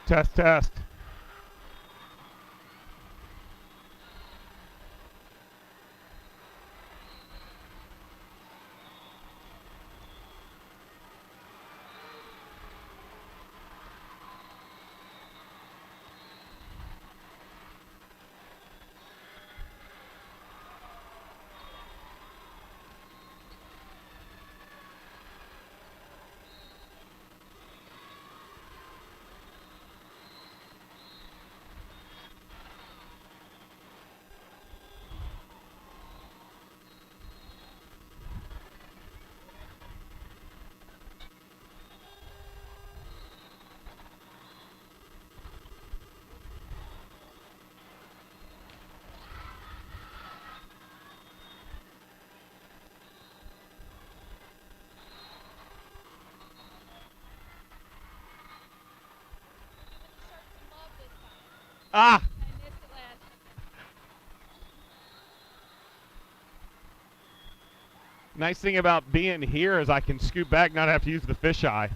Test, test. Ah! Nice thing about being here is I can scoot back, not have to use the fisheye.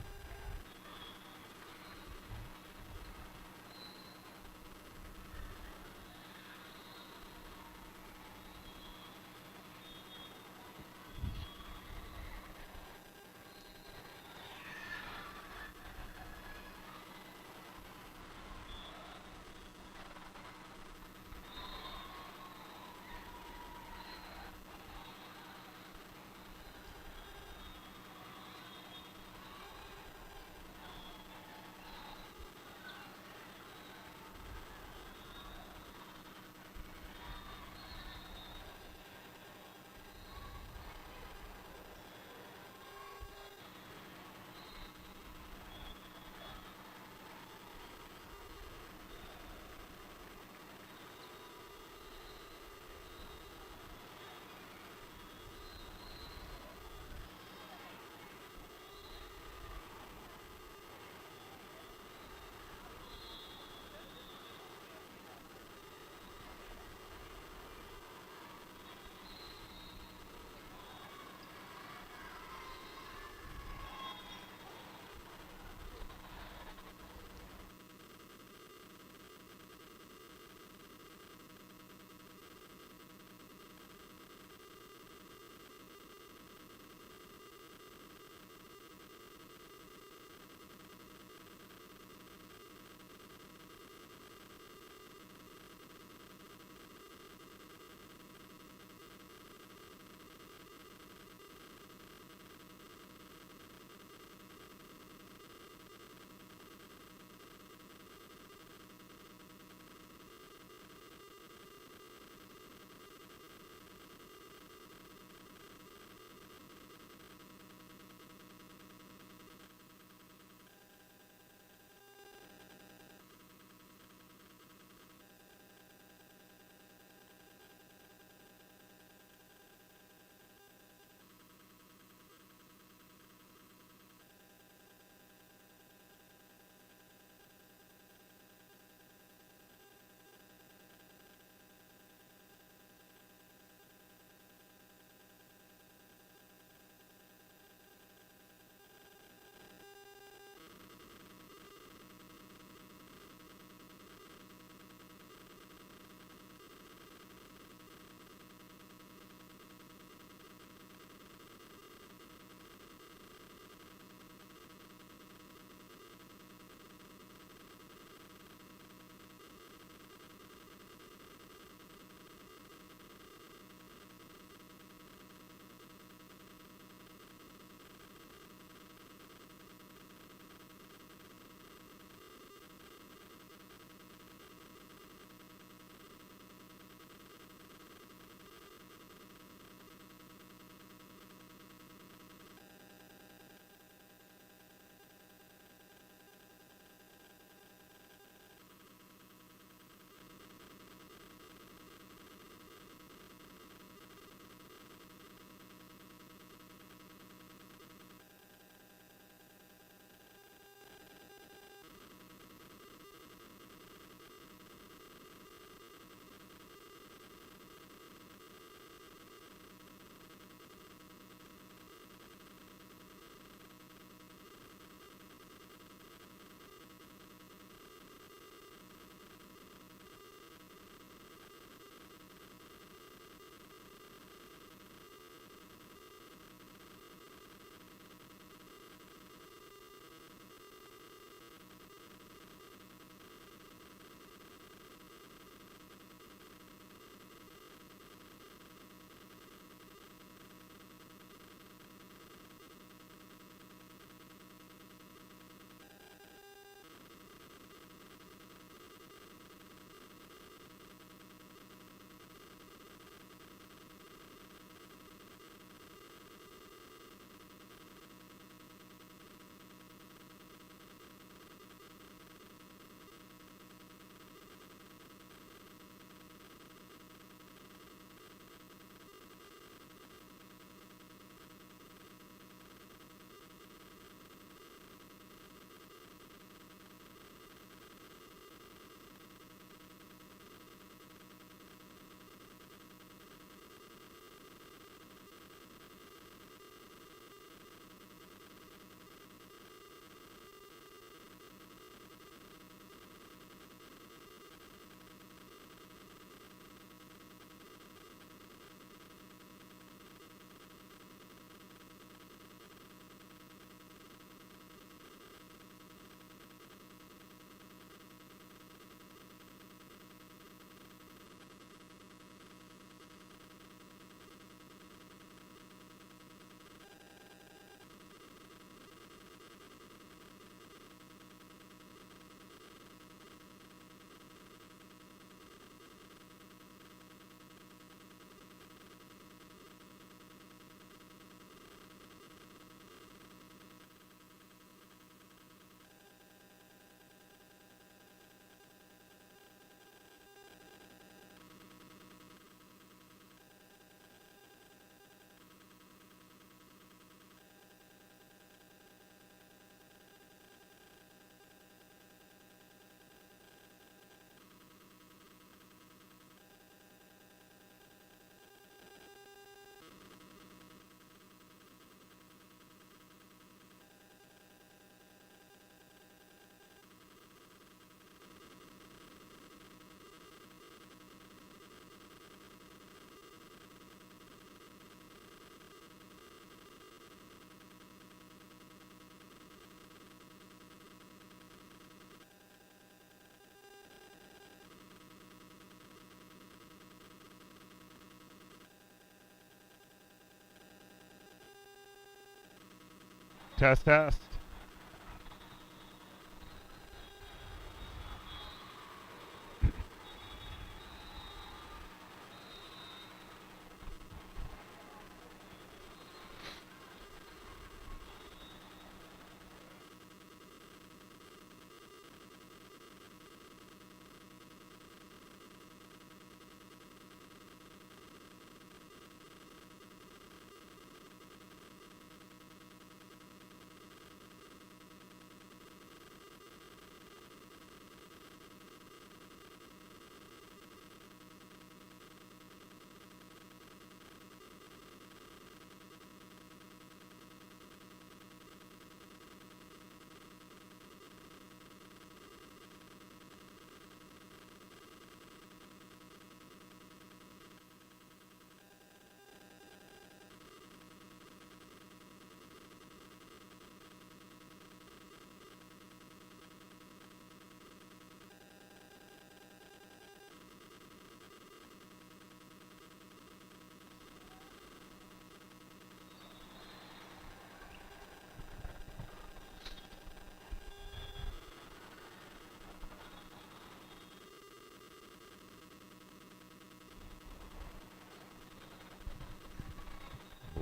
Test, test.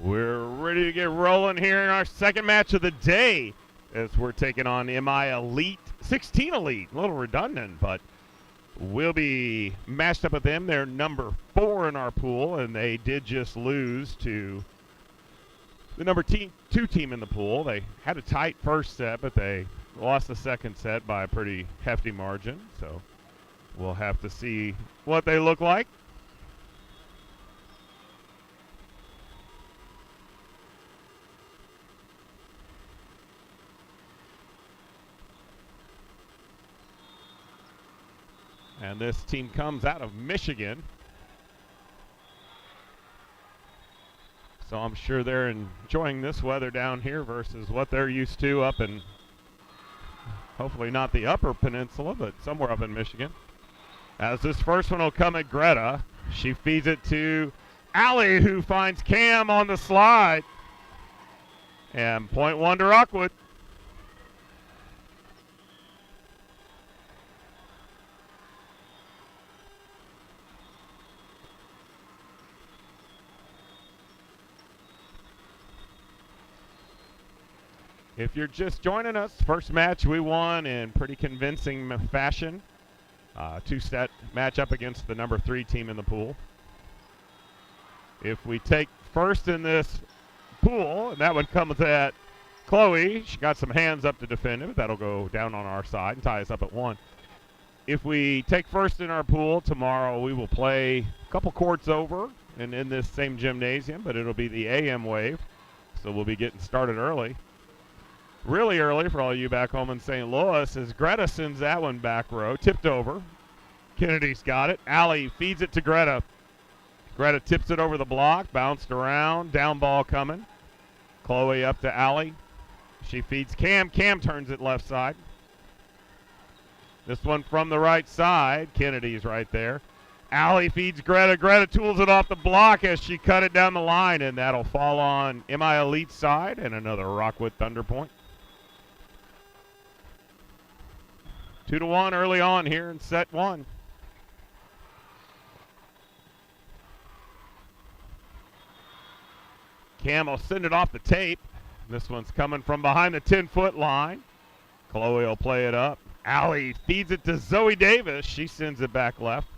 We're ready to get rolling here in our second match of the day as we're taking on MI Elite, 16 Elite. A little redundant, but we'll be matched up with them. They're number 4 in our pool, and they did just lose to the number 2 team in the pool. They had a tight first set, but they lost the second set by a pretty hefty margin. So we'll have to see what they look like. And this team comes out of Michigan. So I'm sure they're enjoying this weather down here versus what they're used to up in, hopefully not the upper peninsula, but somewhere up in Michigan. As this first one will come at Greta. She feeds it to Allie, who finds Cam on the slide. And point one to Rockwood. If you're just joining us, first match we won in pretty convincing fashion. 2-set matchup against the number 3 team in the pool. If we take first in this pool, and that one comes at Chloe. She got some hands up to defend it, but that'll go down on our side and tie us up at 1. If we take first in our pool, tomorrow we will play a couple courts over and in this same gymnasium, but it'll be the AM wave, so we'll be getting started early. Really early for all you back home in St. Louis as Greta sends that one back row, tipped over. Kennedy's got it. Allie feeds it to Greta. Greta tips it over the block, bounced around, down ball coming. Chloe up to Allie. She feeds Cam. Cam turns it left side. This one from the right side. Kennedy's right there. Allie feeds Greta. Greta tools it off the block as she cut it down the line, and that'll fall on MI Elite side and another Rockwood Thunder point. 2-1 early on here in set 1. Cam will send it off the tape. This one's coming from behind the 10-foot line. Chloe will play it up. Allie feeds it to Zoe Davis. She sends it back left.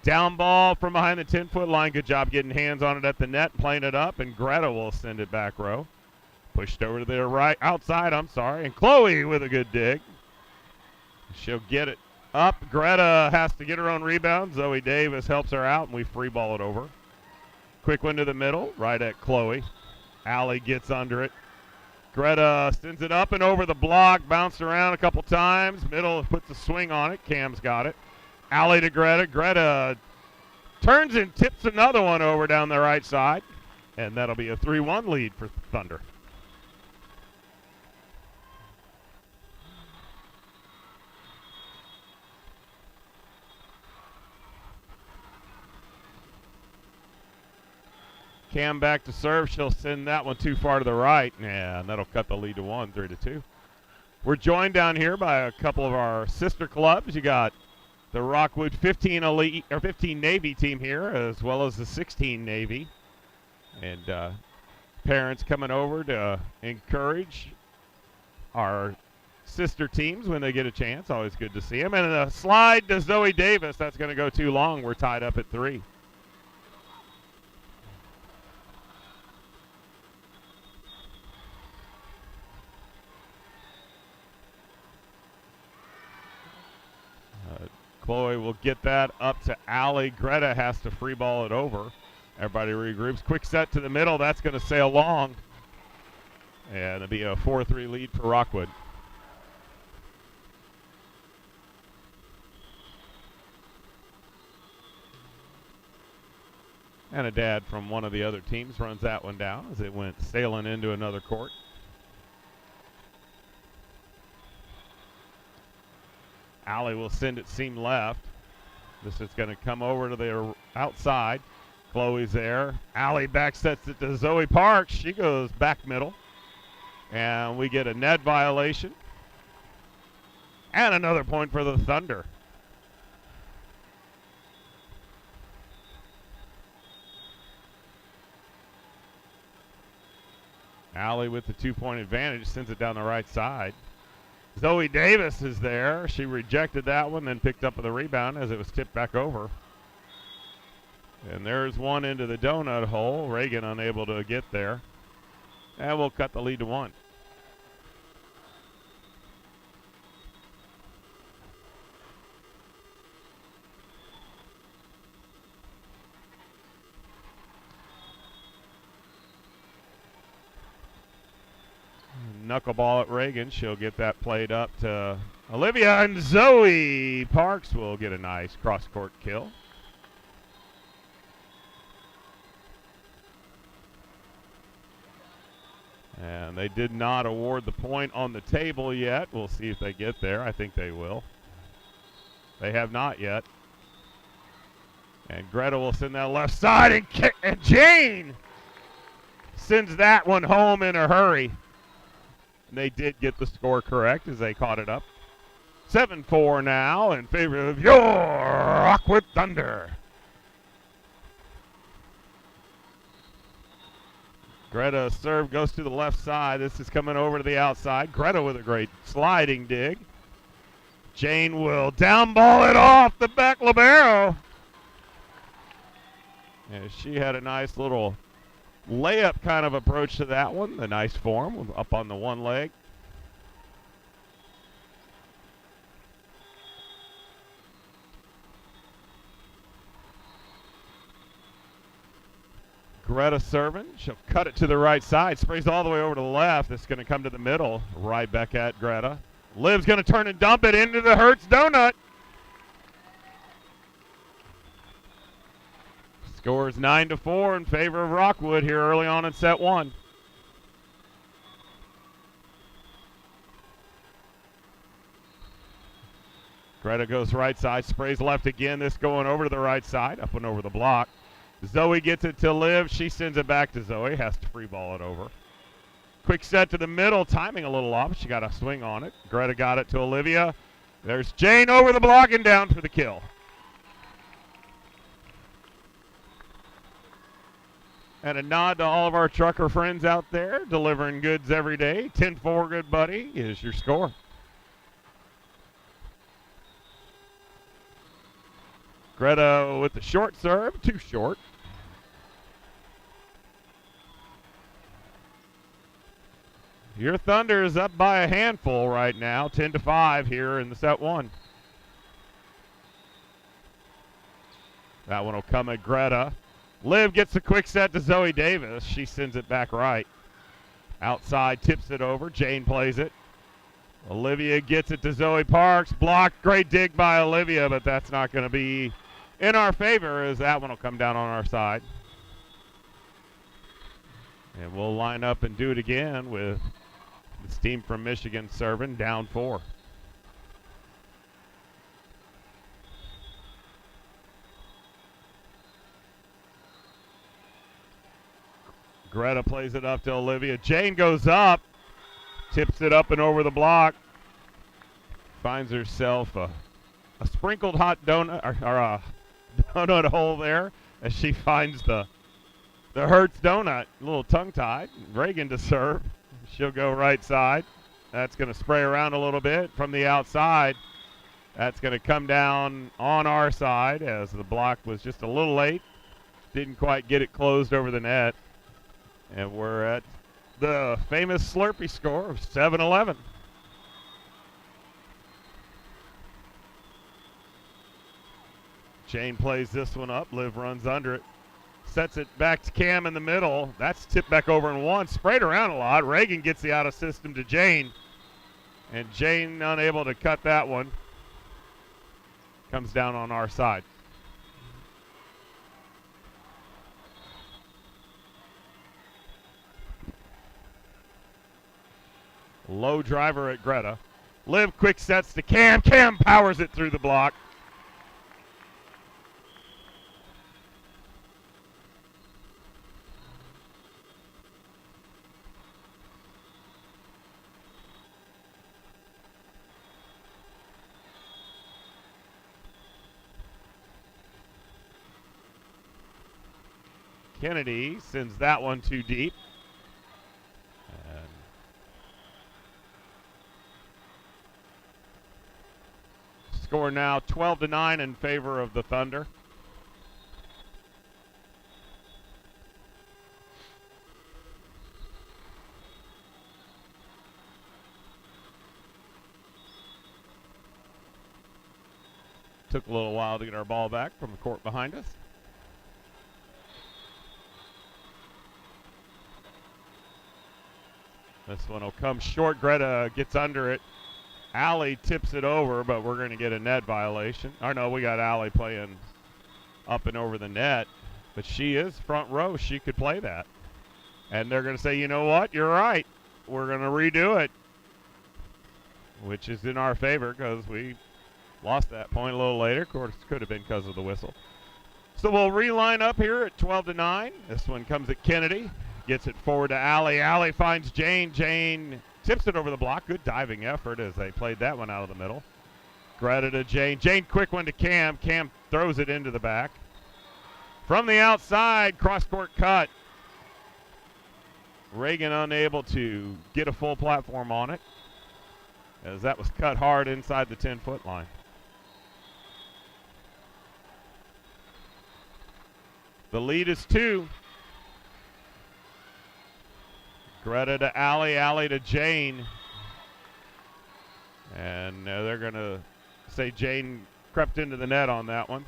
Down ball from behind the 10-foot line. Good job getting hands on it at the net, playing it up, and Greta will send it back row. Pushed over to the right outside, and Chloe with a good dig. She'll get it up. Greta has to get her own rebound. Zoe Davis helps her out, and we free ball it over. Quick one to the middle, right at Chloe. Allie gets under it. Greta sends it up and over the block, bounced around a couple times. Middle puts a swing on it. Cam's got it. Allie to Greta. Greta turns and tips another one over down the right side, and that'll be a 3-1 lead for Thunder. Cam back to serve. She'll send that one too far to the right. Yeah, and that'll cut the lead to 1, 3-2. We're joined down here by a couple of our sister clubs. You got the Rockwood 15 Elite or 15 Navy team here, as well as the 16 Navy, and parents coming over to encourage our sister teams when they get a chance. Always good to see them. And a slide to Zoe Davis. That's going to go too long. We're tied up at 3. Chloe will get that up to Allie. Greta has to free ball it over. Everybody regroups. Quick set to the middle. That's going to sail long. And it'll be a 4-3 lead for Rockwood. And a dad from one of the other teams runs that one down as it went sailing into another court. Allie will send it seam left. This is going to come over to the outside. Chloe's there. Allie back sets it to Zoe Parks. She goes back middle. And we get a net violation. And another point for the Thunder. Allie with the 2-point advantage sends it down the right side. Zoe Davis is there. She rejected that one, then picked up the rebound as it was tipped back over. And there's one into the donut hole. Reagan unable to get there. And we'll cut the lead to 1. Knuckleball at Reagan. She'll get that played up to Olivia, and Zoe Parks will get a nice cross-court kill. And they did not award the point on the table yet. We'll see if they get there. I think they will. They have not yet. And Greta will send that left side, and Jane sends that one home in a hurry. And they did get the score correct as they caught it up. 7-4 now in favor of your Rockwood Thunder. Greta's serve goes to the left side. This is coming over to the outside. Greta with a great sliding dig. Jane will down ball it off the back libero. And she had a nice little layup kind of approach to that one. The nice form up on the one leg. Greta serving. She'll cut it to the right side. Sprays all the way over to the left. It's going to come to the middle. Right back at Greta. Liv's going to turn and dump it into the Hertz donut. Scores 9-4 in favor of Rockwood here early on in set 1. Greta goes right side, sprays left again. This going over to the right side, up and over the block. Zoe gets it to Liv. She sends it back to Zoe. Has to free ball it over. Quick set to the middle. Timing a little off. She got a swing on it. Greta got it to Olivia. There's Jane over the block and down for the kill. And a nod to all of our trucker friends out there delivering goods every day. 10-4, good buddy, is your score. Greta with the short serve, too short. Your Thunder is up by a handful right now, 10-5 here in the set 1. That one will come at Greta. Liv gets the quick set to Zoe Davis. She sends it back right. Outside, tips it over. Jane plays it. Olivia gets it to Zoe Parks. Blocked. Great dig by Olivia, but that's not going to be in our favor as that one will come down on our side. And we'll line up and do it again with this team from Michigan serving down 4. Greta plays it up to Olivia. Jane goes up, tips it up and over the block. Finds herself a sprinkled hot donut or a donut hole there as she finds the Hertz donut. A little tongue-tied. Reagan to serve. She'll go right side. That's going to spray around a little bit from the outside. That's going to come down on our side as the block was just a little late. Didn't quite get it closed over the net. And we're at the famous Slurpee score of 7-11. Jane plays this one up. Liv runs under it. Sets it back to Cam in the middle. That's tipped back over in one. Sprayed around a lot. Reagan gets the out of system to Jane. And Jane unable to cut that one. Comes down on our side. Low driver at Greta. Liv quick sets to Cam. Cam powers it through the block. Kennedy sends that one too deep. And score now 12-9 in favor of the Thunder. Took a little while to get our ball back from the court behind us. This one will come short. Greta gets under it. Allie tips it over, but we're going to get a net violation. Or no, we got Allie playing up and over the net. But she is front row. She could play that. And they're going to say, you know what? You're right. We're going to redo it. Which is in our favor because we lost that point a little later. Of course, it could have been because of the whistle. So we'll reline up here at 12-9. This one comes at Kennedy. Gets it forward to Allie. Allie finds Jane. Jane tips it over the block. Good diving effort as they played that one out of the middle. Greta to Jane. Jane, quick one to Cam. Cam throws it into the back. From the outside, cross-court cut. Reagan unable to get a full platform on it as that was cut hard inside the 10-foot line. The lead is 2. Greta to Allie, Allie to Jane. And they're going to say Jane crept into the net on that one.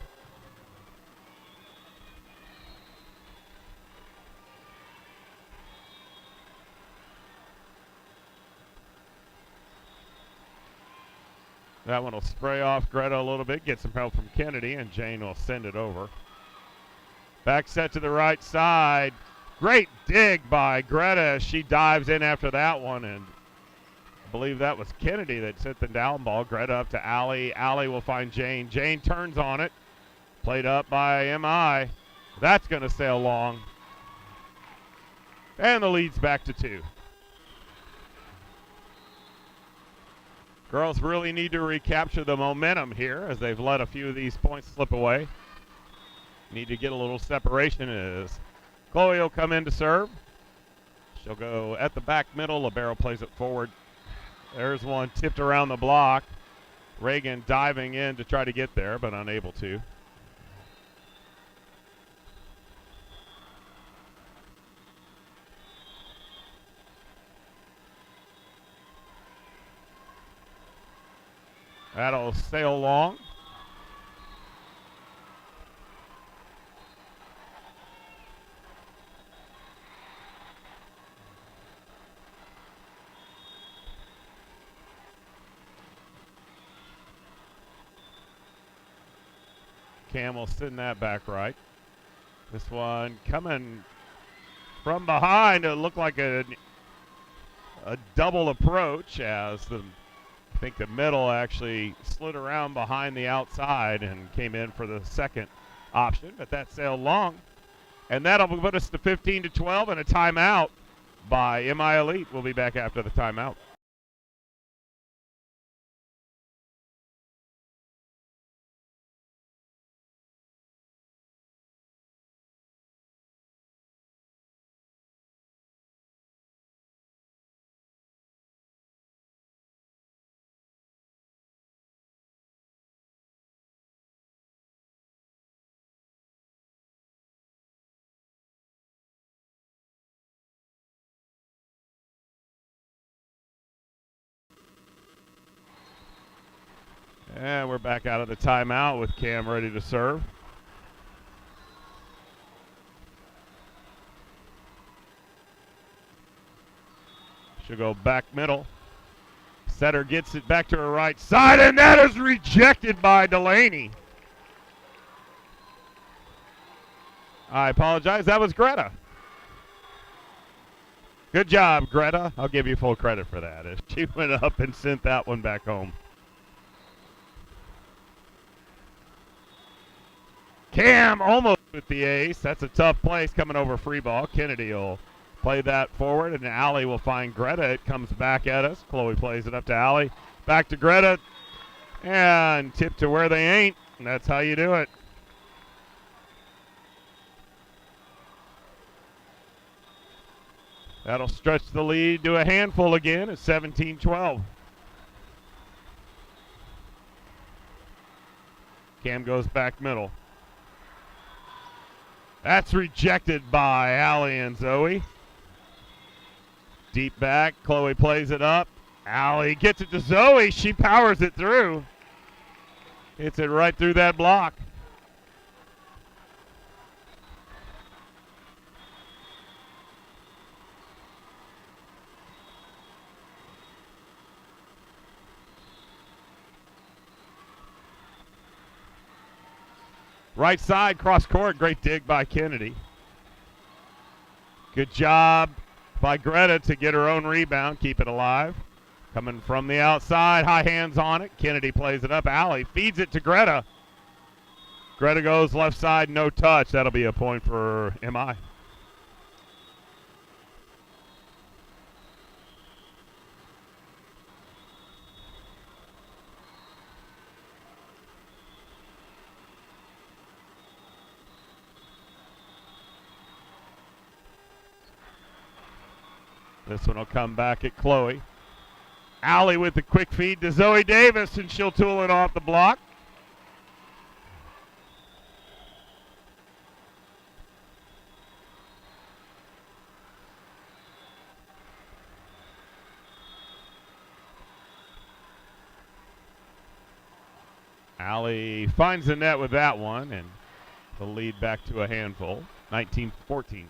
That one will spray off Greta a little bit, get some help from Kennedy, and Jane will send it over. Back set to the right side. Great dig by Greta. She dives in after that one, and I believe that was Kennedy that sent the down ball. Greta up to Allie. Allie will find Jane. Jane turns on it. Played up by M.I. That's going to sail long. And the lead's back to 2. Girls really need to recapture the momentum here as they've let a few of these points slip away. Need to get a little separation as Chloe will come in to serve. She'll go at the back middle. Libero plays it forward. There's one tipped around the block. Reagan diving in to try to get there, but unable to. That'll sail long. Cam will send that back right. This one coming from behind. It looked like a double approach as I think the middle actually slid around behind the outside and came in for the second option, but that sailed long. And that'll put us to 15-12 and a timeout by MI Elite. We'll be back after the timeout. And we're back out of the timeout with Cam ready to serve. She'll go back middle. Setter gets it back to her right side, and that is rejected by Delaney. I apologize. That was Greta. Good job, Greta. I'll give you full credit for that. She went up and sent that one back home. Cam almost with the ace. That's a tough place coming over free ball. Kennedy will play that forward, and Allie will find Greta. It comes back at us. Chloe plays it up to Allie. Back to Greta. And tip to where they ain't. And that's how you do it. That'll stretch the lead to a handful again at 17-12. Cam goes back middle. That's rejected by Allie and Zoe. Deep back, Chloe plays it up. Allie gets it to Zoe. She powers it through. Hits it right through that block. Right side, cross court, great dig by Kennedy. Good job by Greta to get her own rebound, keep it alive. Coming from the outside, high hands on it. Kennedy plays it up. Allie feeds it to Greta. Greta goes left side, no touch. That'll be a point for MI. This one will come back at Chloe. Allie with the quick feed to Zoe Davis, and she'll tool it off the block. Allie finds the net with that one, and the lead back to a handful, 19-14.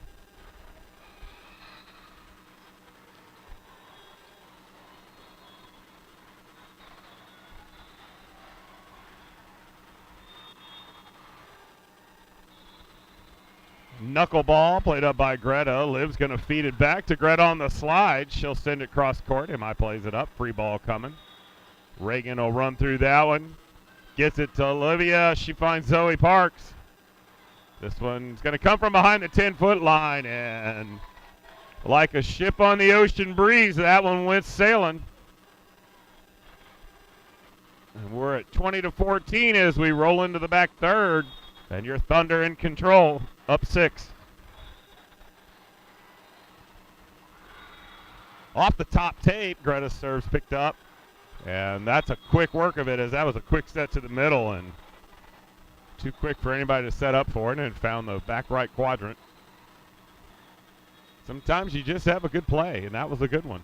Knuckleball played up by Greta. Liv's going to feed it back to Greta on the slide. She'll send it cross court. MI plays it up. Free ball coming. Reagan will run through that one. Gets it to Olivia. She finds Zoe Parks. This one's going to come from behind the 10-foot line, and like a ship on the ocean breeze, that one went sailing. And we're at 20-14 as we roll into the back third, and your Thunder in control, up 6. Off the top tape, Greta serves picked up. And that's a quick work of it, as that was a quick set to the middle and too quick for anybody to set up for it, and found the back right quadrant. Sometimes you just have a good play, and that was a good one.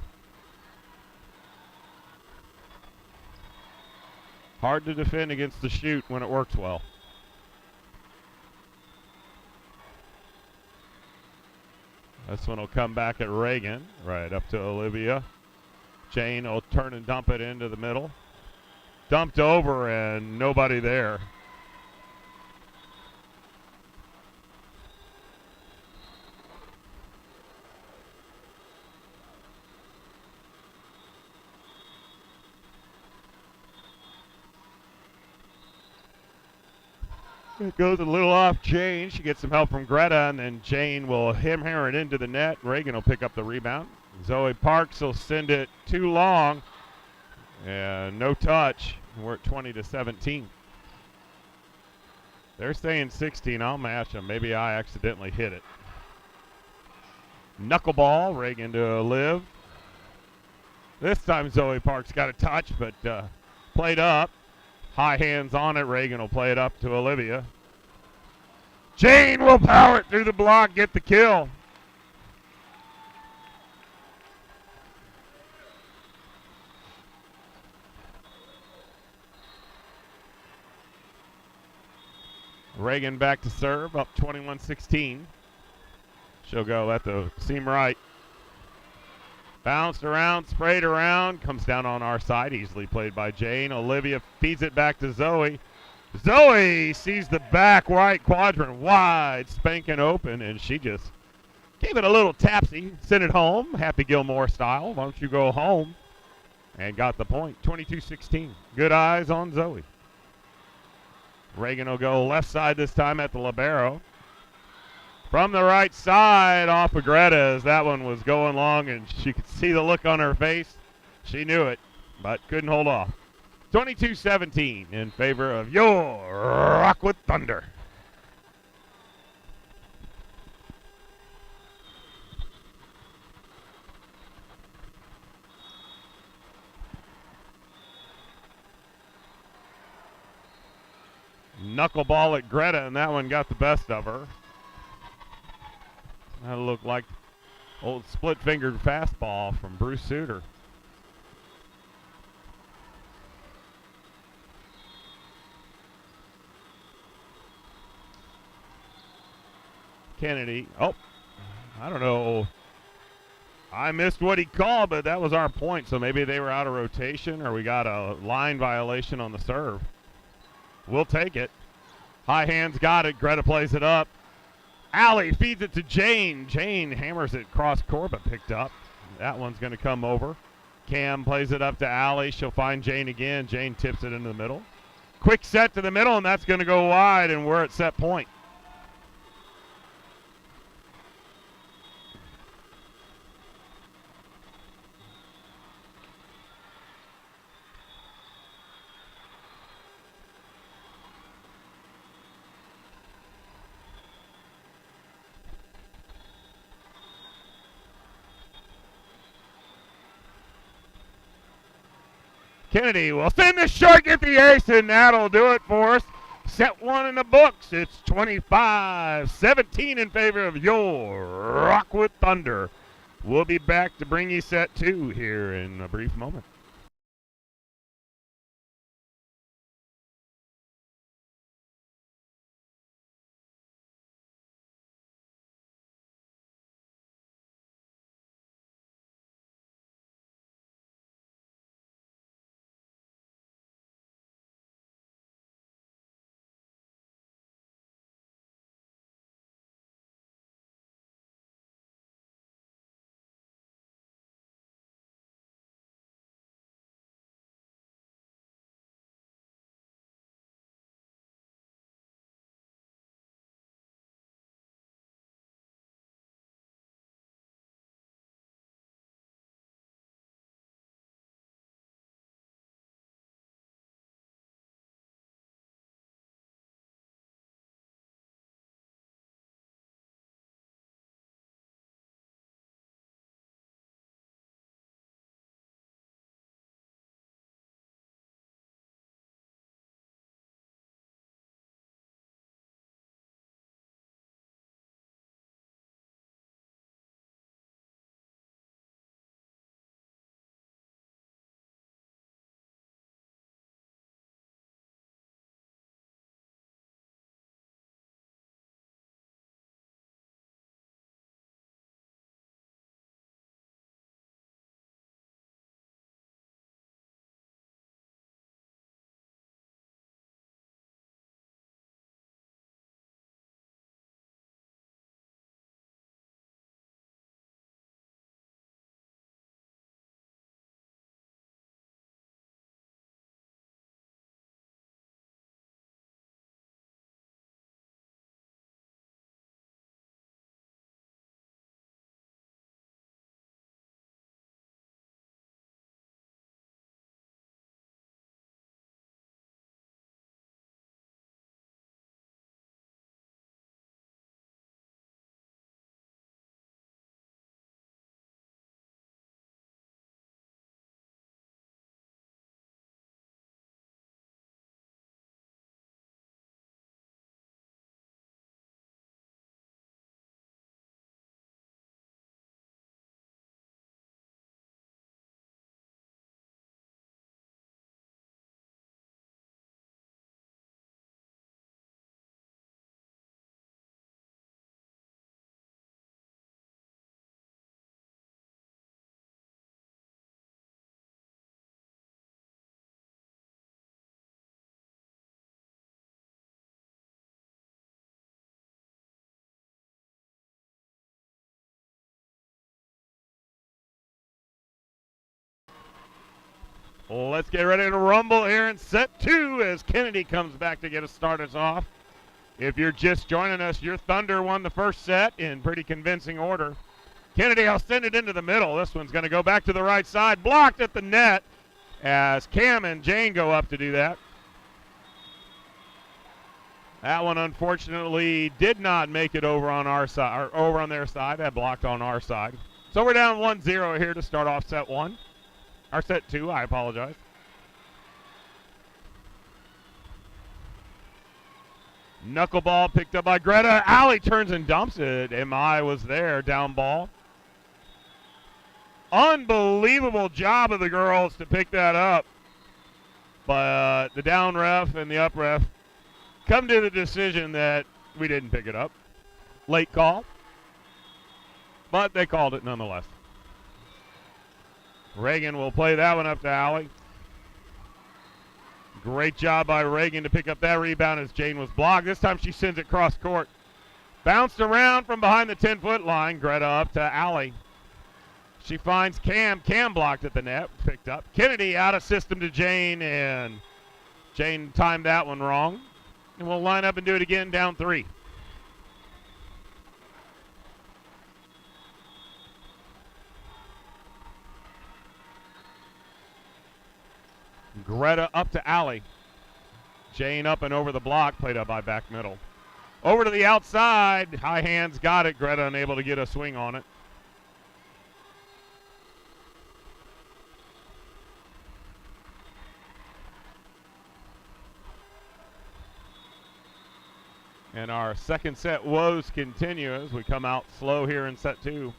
Hard to defend against the shoot when it works well. This one will come back at Reagan, right up to Olivia. Jane will turn and dump it into the middle. Dumped over and nobody there. It goes a little off Jane. She gets some help from Greta, and then Jane will hammer it into the net. Reagan will pick up the rebound. Zoe Parks will send it too long, and no touch. We're at 20-17. They're saying 16. I'll match them. Maybe I accidentally hit it. Knuckleball, Reagan to Liv. This time Zoe Parks got a touch, but played up. High hands on it. Reagan will play it up to Olivia. Jane will power it through the block, get the kill. Reagan back to serve, up 21-16. She'll go at the seam right. Bounced around, sprayed around, comes down on our side, easily played by Jane. Olivia feeds it back to Zoe. Zoe sees the back right quadrant wide, spanking open, and she just gave it a little tapsy, sent it home, Happy Gilmore style. Why don't you go home? And got the point, 22-16. Good eyes on Zoe. Reagan will go left side this time at the libero. From the right side off of Greta as that one was going long, and she could see the look on her face. She knew it, but couldn't hold off. 22-17 in favor of your Rockwood Thunder. Knuckleball at Greta, and that one got the best of her. That looked like old split-fingered fastball from Bruce Suter. Kennedy, oh, I don't know. I missed what he called, but that was our point, so maybe they were out of rotation or we got a line violation on the serve. We'll take it. High hands got it. Greta plays it up. Allie feeds it to Jane. Jane hammers it cross court, but picked up. That one's going to come over. Cam plays it up to Allie. She'll find Jane again. Jane tips it into the middle. Quick set to the middle, and that's going to go wide, and we're at set point. Kennedy will send the short, get the ace, and that'll do it for us. Set one in the books. It's 25-17 in favor of your Rockwood Thunder. We'll be back to bring you set two here in a brief moment. Let's get ready to rumble here in set 2 as Kennedy comes back to get us started off. If you're just joining us, your Thunder won the first set in pretty convincing order. Kennedy will send it into the middle. This one's going to go back to the right side, blocked at the net as Cam and Jane go up to do that. That one unfortunately did not make it over on our side, or over on their side. That blocked on our side. So we're down 1-0 here to start off set 1. Or set 2, I apologize. Knuckleball picked up by Greta. Allie turns and dumps it. MI was there, down ball. Unbelievable job of the girls to pick that up. But the down ref and the up ref come to the decision that we didn't pick it up. Late call. But they called it nonetheless. Reagan will play that one up to Allie. Great job by Reagan to pick up that rebound as Jane was blocked. This time she sends it cross court. Bounced around from behind the 10-foot line. Greta up to Allie. She finds Cam. Cam blocked at the net. Picked up. Kennedy out of system to Jane, and Jane timed that one wrong. And we'll line up and do it again, down 3. Greta up to Allie. Jane up and over the block, played up by back middle. Over to the outside. High hands got it. Greta unable to get a swing on it. And our second set woes continue as we come out slow here in set 2.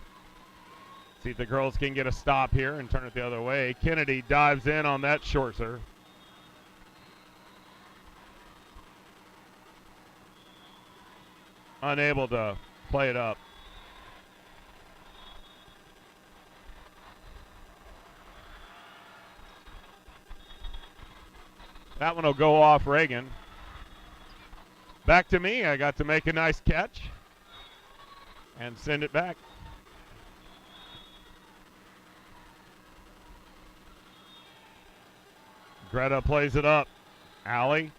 See if the girls can get a stop here and turn it the other way. Kennedy dives in on that short serve. Unable to play it up. That one will go off Reagan. Back to me. I got to make a nice catch and send it back. Greta plays it up. Allie.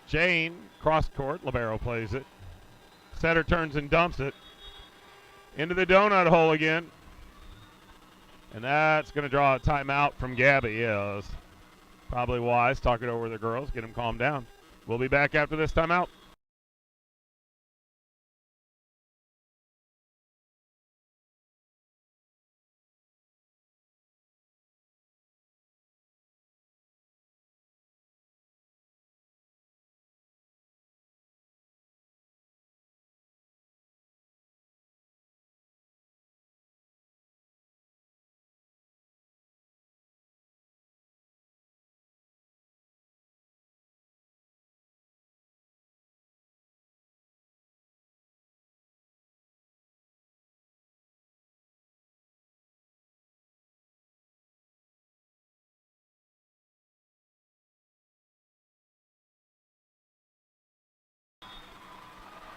Jane, cross court. Libero plays it. Setter turns and dumps it. Into the donut hole again. And that's going to draw a timeout from Gabby. Yeah, probably wise. Talk it over with the girls. Get them calmed down. We'll be back after this timeout.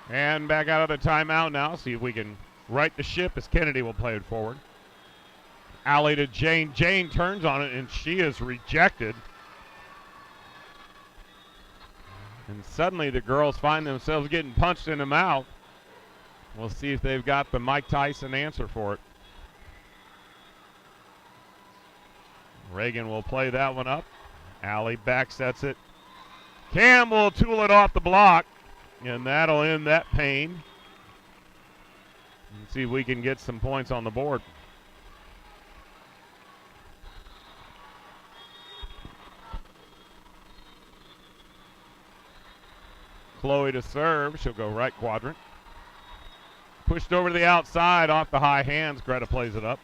And back out of the timeout now. See if we can right the ship as Kennedy will play it forward. Allie to Jane. Jane turns on it, and she is rejected. And suddenly the girls find themselves getting punched in the mouth. We'll see if they've got the Mike Tyson answer for it. Reagan will play that one up. Allie back sets it. Cam will tool it off the block. And that'll end that pain. Let's see if we can get some points on the board. Chloe to serve. She'll go right quadrant. Pushed over to the outside off the high hands. Greta plays it up.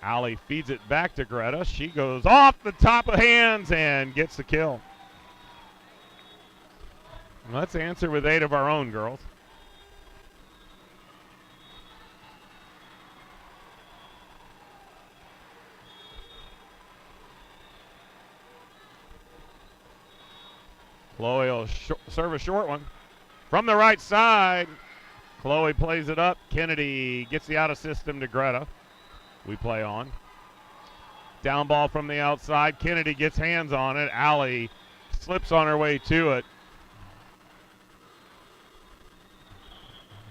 Allie feeds it back to Greta. She goes off the top of hands and gets the kill. Let's answer with 8 of our own, girls. Chloe will serve a short one. From the right side, Chloe plays it up. Kennedy gets the out of system to Greta. We play on. Down ball from the outside. Kennedy gets hands on it. Allie slips on her way to it.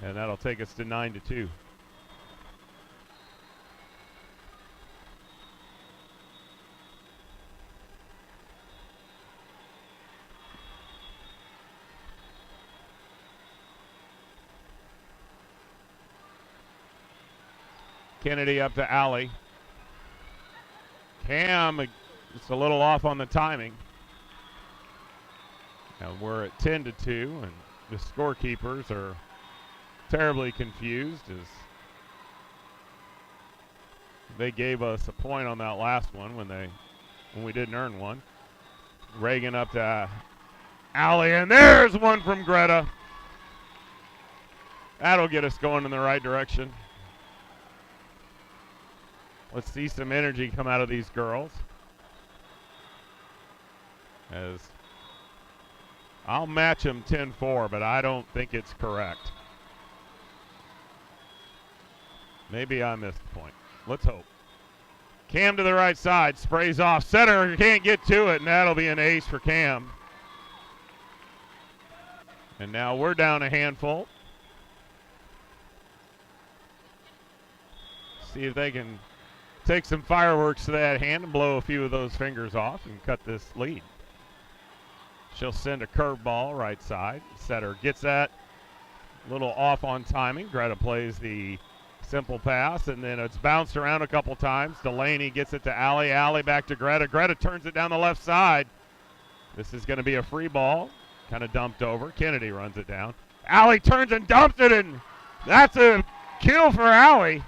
And that'll take us to 9-2. Kennedy up to Allie. Cam just a little off on the timing. Now we're at 10-2, and the scorekeepers are terribly confused as they gave us a point on that last one when we didn't earn one. Reagan up to Allie, and there's one from Greta. That'll get us going in the right direction. Let's see some energy come out of these girls. As I'll match them 10-4, but I don't think it's correct. Maybe I missed the point. Let's hope. Cam to the right side, sprays off. Setter can't get to it, and that'll be an ace for Cam. And now we're down a handful. See if they can take some fireworks to that hand and blow a few of those fingers off and cut this lead. She'll send a curveball right side. Setter gets that. A little off on timing. Greta plays the simple pass, and then it's bounced around a couple times. Delaney gets it to Allie. Allie back to Greta. Greta turns it down the left side. This is going to be a free ball. Kind of dumped over. Kennedy runs it down. Allie turns and dumps it, and that's a kill for Allie.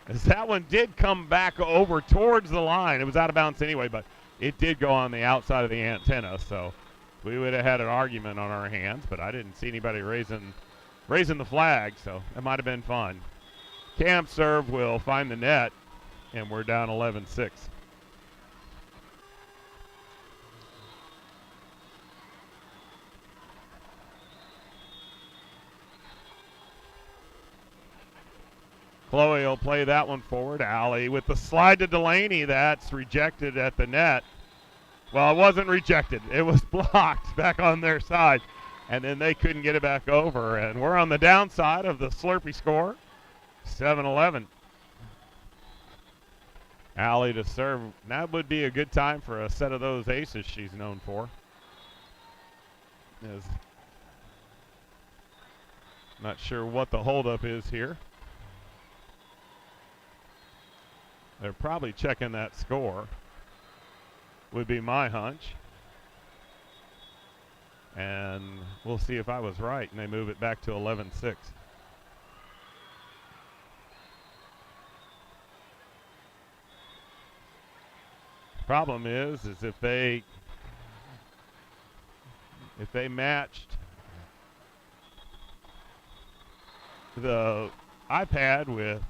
As that one did come back over towards the line. It was out of bounds anyway, but it did go on the outside of the antenna, so we would have had an argument on our hands, but I didn't see anybody raising the flag, so that might have been fun. Cam serve will find the net, and we're down 11-6. Chloe will play that one forward. Allie with the slide to Delaney. That's rejected at the net. Well, it wasn't rejected. It was blocked back on their side. And then they couldn't get it back over. And we're on the downside of the Slurpee score. 7-11. Allie to serve. That would be a good time for a set of those aces she's known for. Not sure what the holdup is here. They're probably checking that score, would be my hunch. And we'll see if I was right, and they move it back to 11-6. Problem is if they matched the iPad with,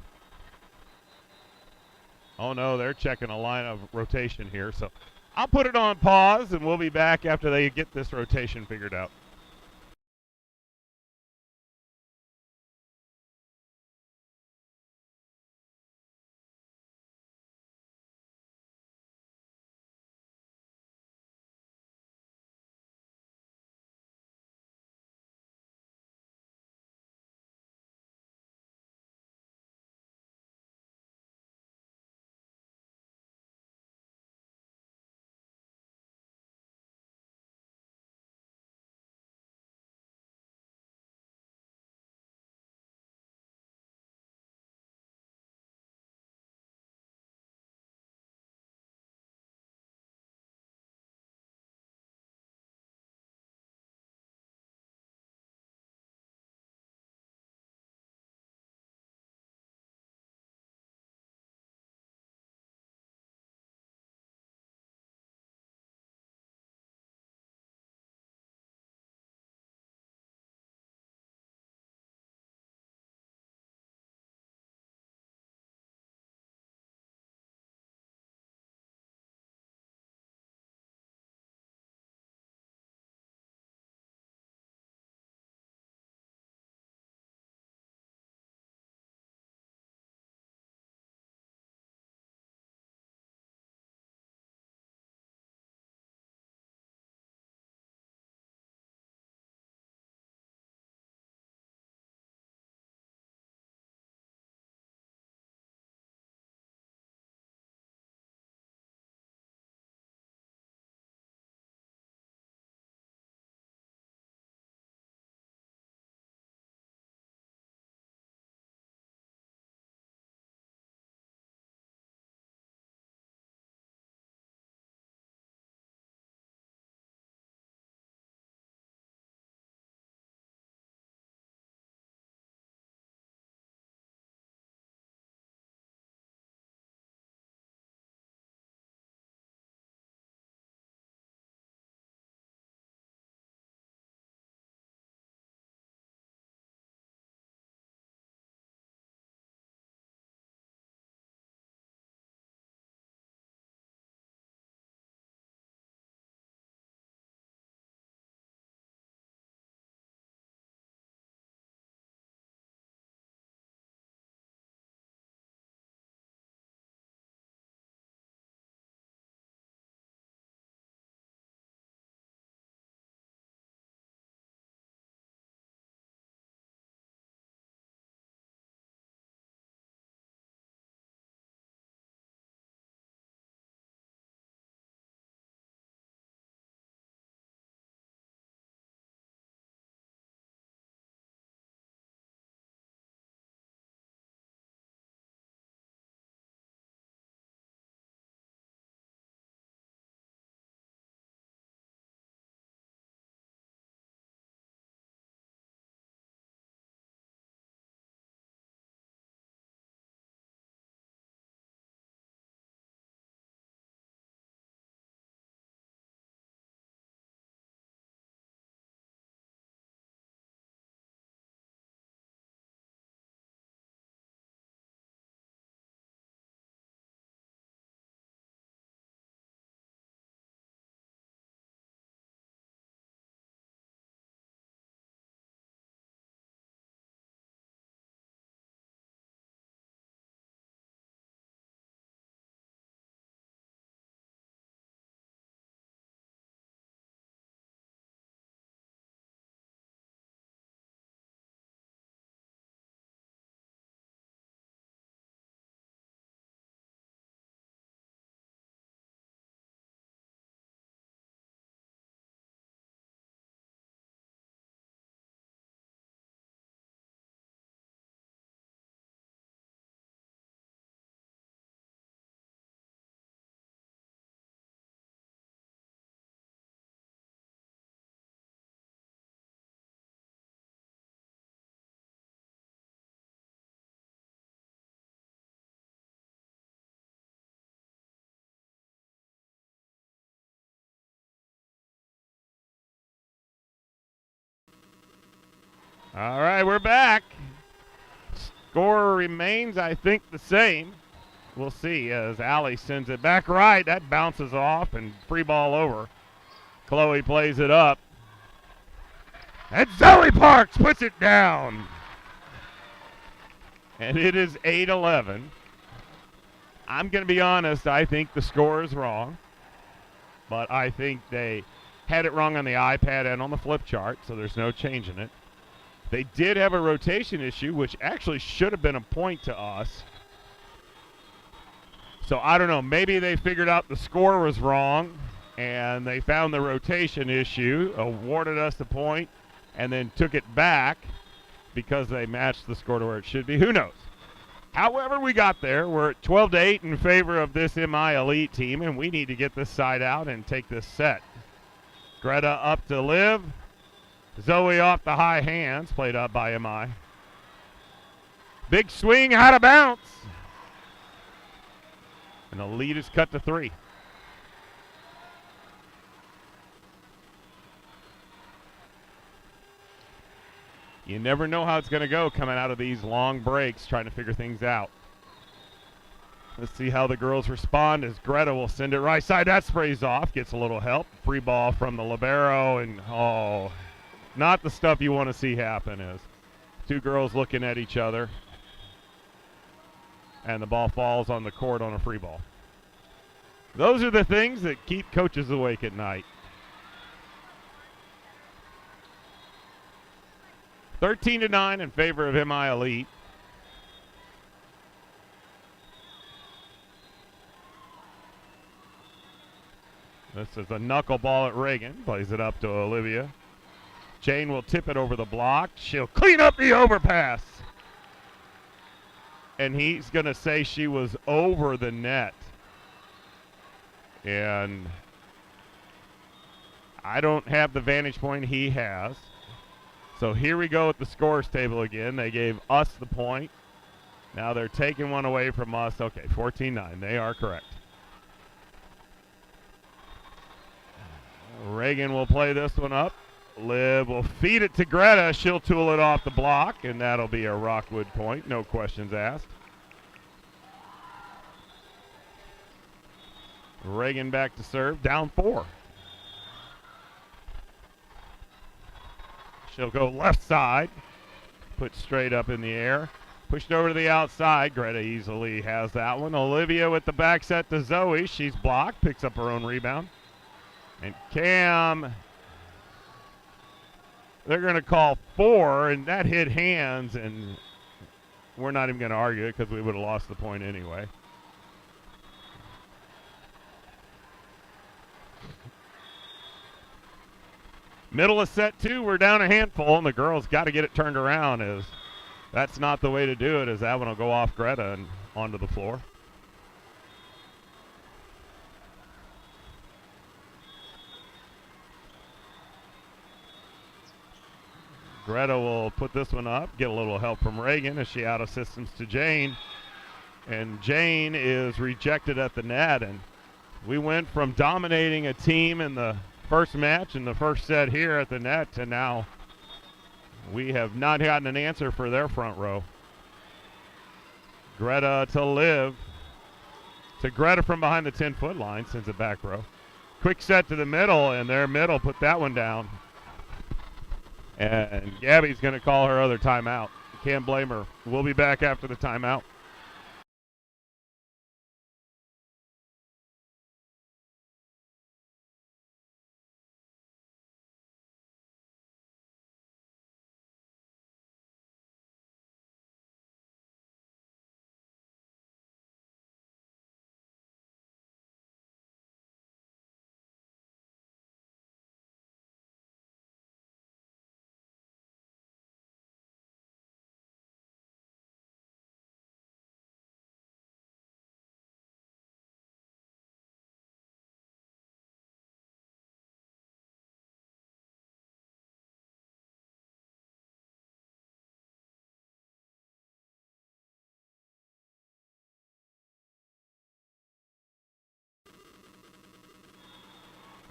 oh no, they're checking a line of rotation here. So I'll put it on pause, and we'll be back after they get this rotation figured out. All right, we're back. Score remains, I think, the same. We'll see as Allie sends it back right. That bounces off and free ball over. Chloe plays it up. And Zoe Parks puts it down. And it is 8-11. I'm going to be honest, I think the score is wrong. But I think they had it wrong on the iPad and on the flip chart, so there's no changing it. They did have a rotation issue, which actually should have been a point to us. So I don't know. Maybe they figured out the score was wrong, and they found the rotation issue, awarded us the point, and then took it back because they matched the score to where it should be. Who knows? However we got there, we're at 12-8 in favor of this MI Elite team, and we need to get this side out and take this set. Greta up to Liv. Zoe off the high hands, played up by MI. Big swing, out of bounds. And the lead is cut to 3. You never know how it's going to go coming out of these long breaks, trying to figure things out. Let's see how the girls respond as Greta will send it right side. That sprays off, gets a little help. Free ball from the libero, and not the stuff you want to see happen is two girls looking at each other, and the ball falls on the court on a free ball. Those are the things that keep coaches awake at night. 13-9 in favor of MI Elite. This is a knuckleball at Reagan. Plays it up to Olivia. Jane will tip it over the block. She'll clean up the overpass. And he's going to say she was over the net. And I don't have the vantage point he has. So here we go at the scores table again. They gave us the point. Now they're taking one away from us. Okay, 14-9. They are correct. Reagan will play this one up. Liv will feed it to Greta. She'll tool it off the block, and that'll be a Rockwood point. No questions asked. Reagan back to serve. Down 4. She'll go left side. Put straight up in the air. Pushed over to the outside. Greta easily has that one. Olivia with the back set to Zoe. She's blocked. Picks up her own rebound. And Cam, they're going to call 4, and that hit hands, and we're not even going to argue it because we would have lost the point anyway. Middle of set 2, we're down a handful, and the girls got to get it turned around. As that's not the way to do it, as that one will go off Greta and onto the floor. Greta will put this one up, get a little help from Reagan as she out of systems to Jane. And Jane is rejected at the net. And we went from dominating a team in the first match in the first set here at the net to now we have not gotten an answer for their front row. Greta to Liv. To Greta from behind the 10-foot line, sends it back row. Quick set to the middle, and their middle put that one down. And Gabby's going to call her other timeout. Can't blame her. We'll be back after the timeout.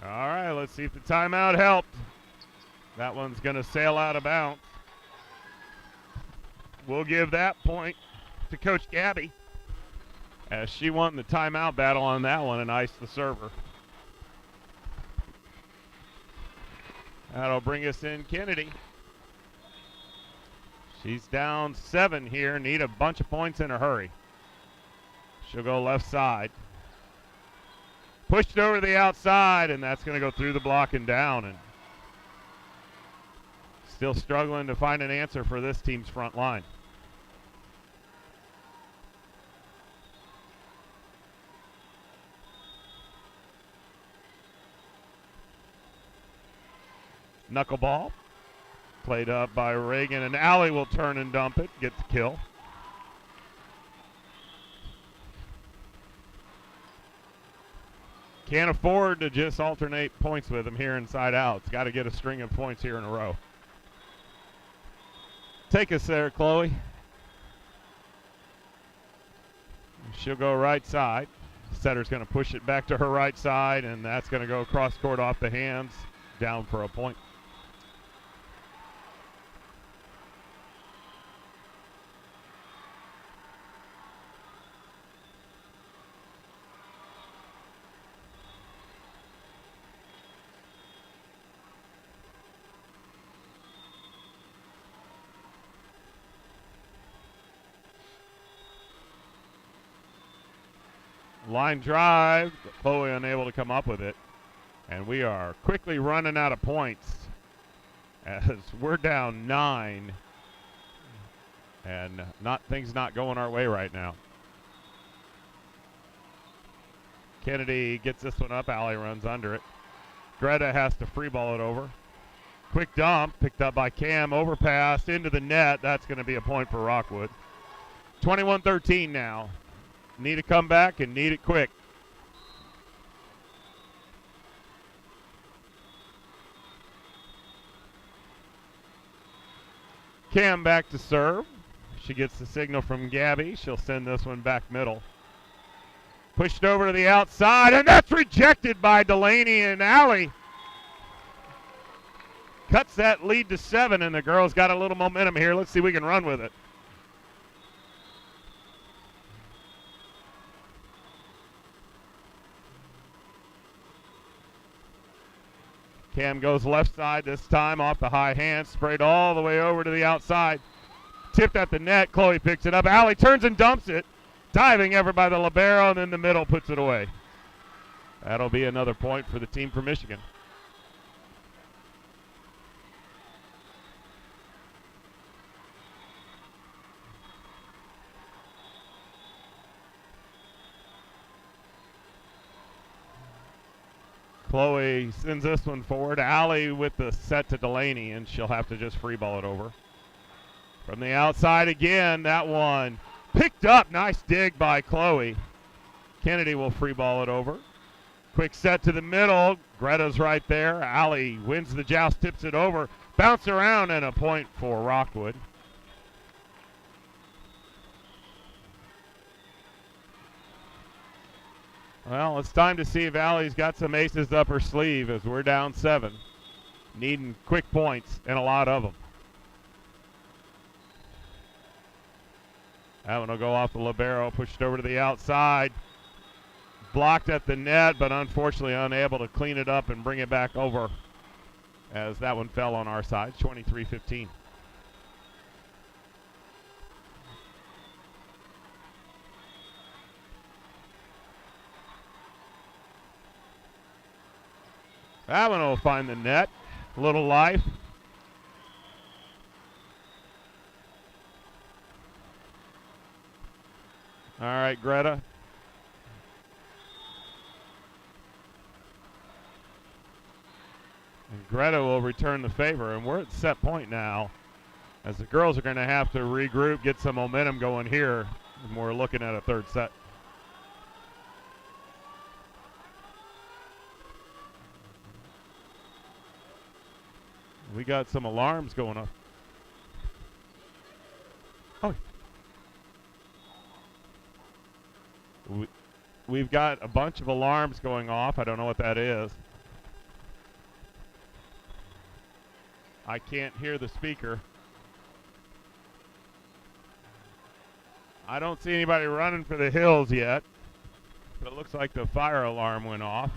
All right, let's see if the timeout helped. That one's going to sail out of bounds. we'll give that point to Coach Gabby, as she won the timeout battle on that one and iced the server. That'll bring us in Kennedy. She's down 7 here, need a bunch of points in a hurry. She'll go left side. Pushed over to the outside, and that's going to go through the block and down. And still struggling to find an answer for this team's front line. Knuckleball. Played up by Reagan, and Allie will turn and dump it, get the kill. Can't afford to just alternate points with him here inside out. It's got to get a string of points here in a row. Take us there, Chloe. She'll go right side. Setter's going to push it back to her right side, and that's going to go cross court off the hands, down for a point. Line drive, Chloe unable to come up with it. And we are quickly running out of points as we're down 9. And things not going our way right now. Kennedy gets this one up, Allie runs under it. Greta has to free ball it over. Quick dump, picked up by Cam, overpass into the net. That's going to be a point for Rockwood. 21-13 now. Need a comeback and need it quick. Cam back to serve. She gets the signal from Gabby. She'll send this one back middle. Pushed over to the outside, and that's rejected by Delaney, and Allie cuts that lead to 7, and the girls got a little momentum here. Let's see if we can run with it. Cam goes left side this time off the high hand, sprayed all the way over to the outside. Tipped at the net, Chloe picks it up. Allie turns and dumps it. Diving ever by the libero, and then the middle puts it away. That'll be another point for the team from Michigan. Chloe sends this one forward. Allie with the set to Delaney, and she'll have to just free ball it over. From the outside again, that one picked up. Nice dig by Chloe. Kennedy will free ball it over. Quick set to the middle. Greta's right there. Allie wins the joust, tips it over. Bounce around, and a point for Rockwood. Well, it's time to see if Allie's got some aces up her sleeve as we're down 7. Needing quick points, and a lot of them. That one will go off the libero, pushed over to the outside. Blocked at the net, but unfortunately unable to clean it up and bring it back over as that one fell on our side, 23-15. That one will find the net. A little life. All right, Greta. And Greta will return the favor, and we're at set point now as the girls are going to have to regroup, get some momentum going here, and we're looking at a third set. We got some alarms going off. Oh. We've got a bunch of alarms going off. I don't know what that is. I can't hear the speaker. I don't see anybody running for the hills yet, but it looks like the fire alarm went off.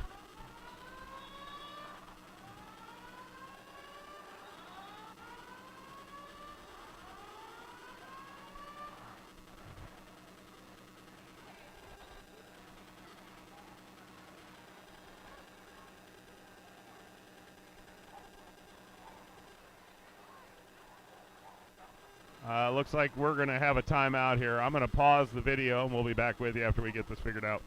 Looks like we're going to have a timeout here. I'm going to pause the video, and we'll be back with you after we get this figured out.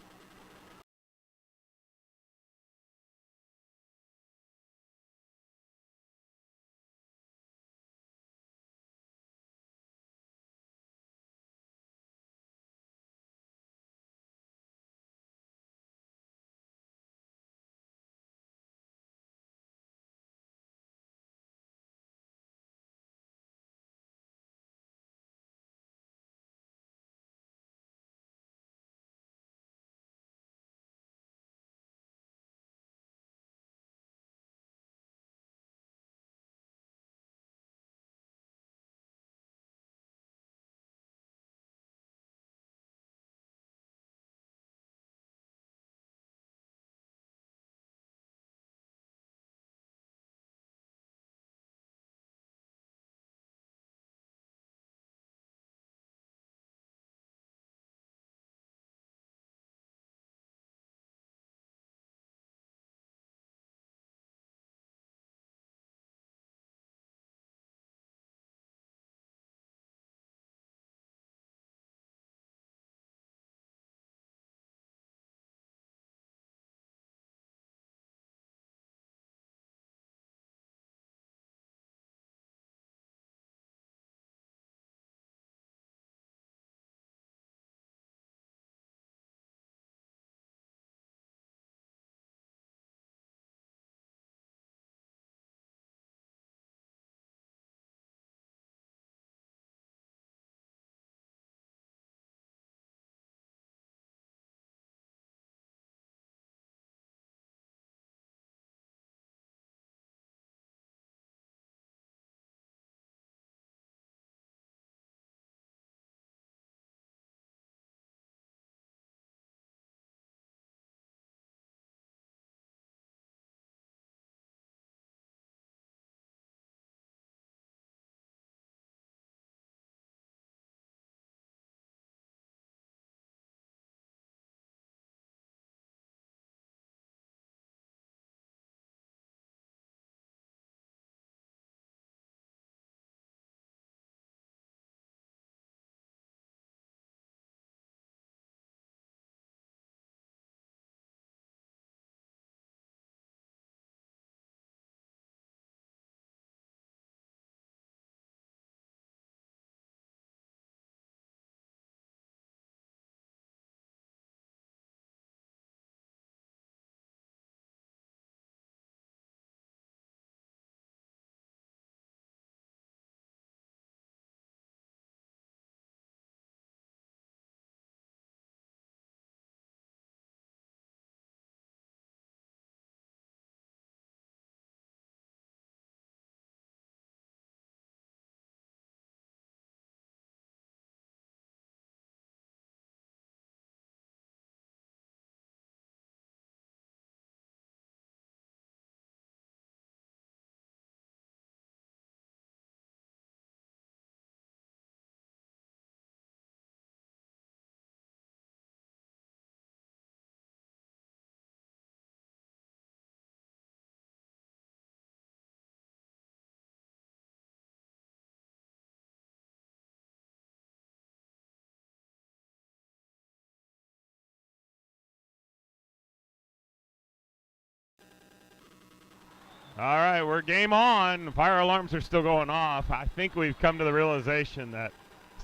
All right, we're game on. Fire alarms are still going off. I think we've come to the realization that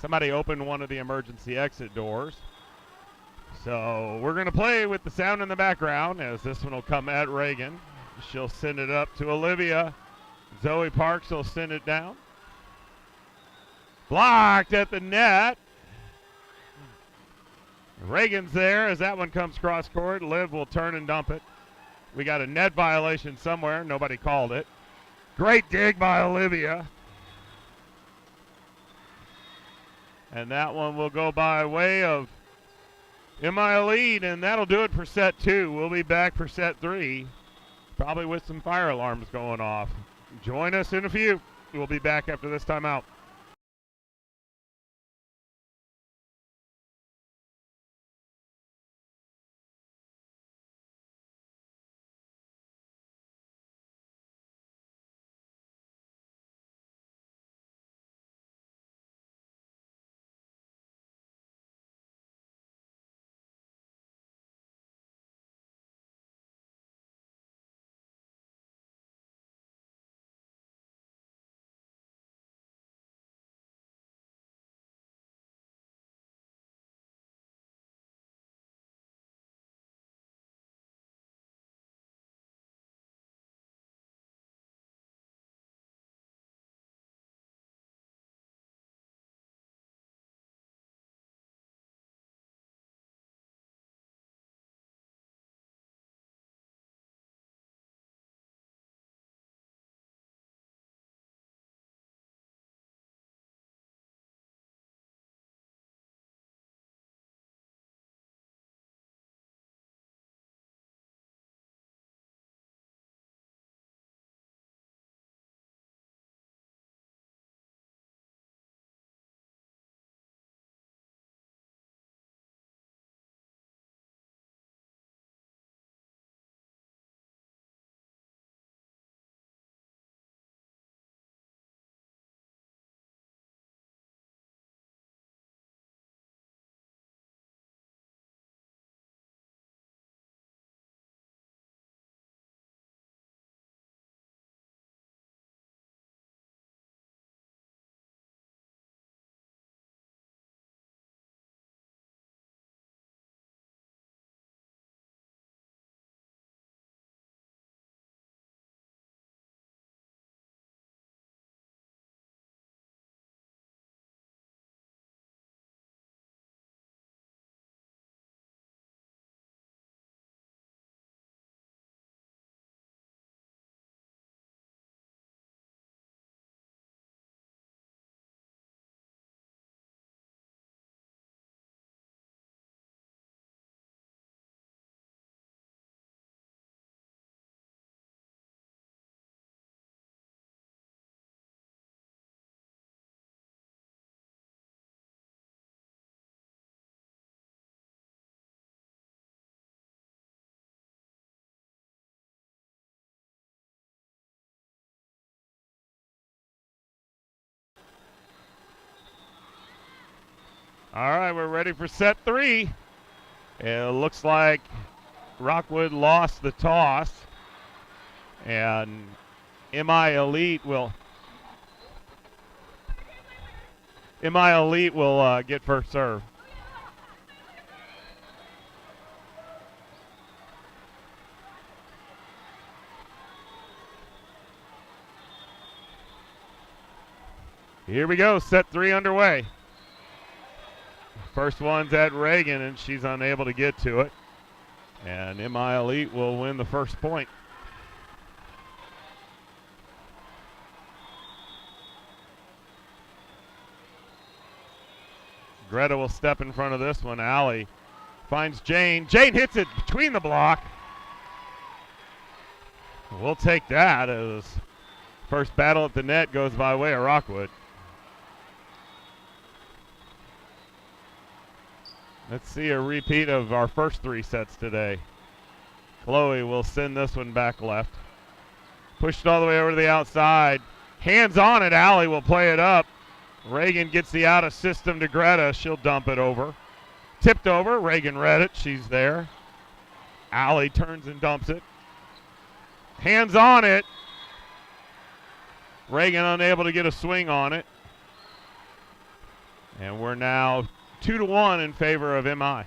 somebody opened one of the emergency exit doors. So we're going to play with the sound in the background as this one will come at Reagan. She'll send it up to Olivia. Zoe Parks will send it down. Blocked at the net. Reagan's there as that one comes cross court. Liv will turn and dump it. We got a net violation somewhere. Nobody called it. Great dig by Olivia. And that one will go by way of MI Elite, and that'll do it for set 2. We'll be back for set 3, probably with some fire alarms going off. Join us in a few. We'll be back after this timeout. All right, we're ready for set 3. It looks like Rockwood lost the toss, and MI Elite will get first serve. Here we go, set 3 underway. First one's at Reagan, and she's unable to get to it. And MI Elite will win the first point. Greta will step in front of this one. Allie finds Jane. Jane hits it between the block. We'll take that as first battle at the net goes by way of Rockwood. Let's see a repeat of our first 3 sets today. Chloe will send this one back left. Pushed all the way over to the outside. Hands on it. Allie will play it up. Reagan gets the out of system to Greta. She'll dump it over. Tipped over. Reagan read it. She's there. Allie turns and dumps it. Hands on it. Reagan unable to get a swing on it. And we're now 2-1 in favor of MI.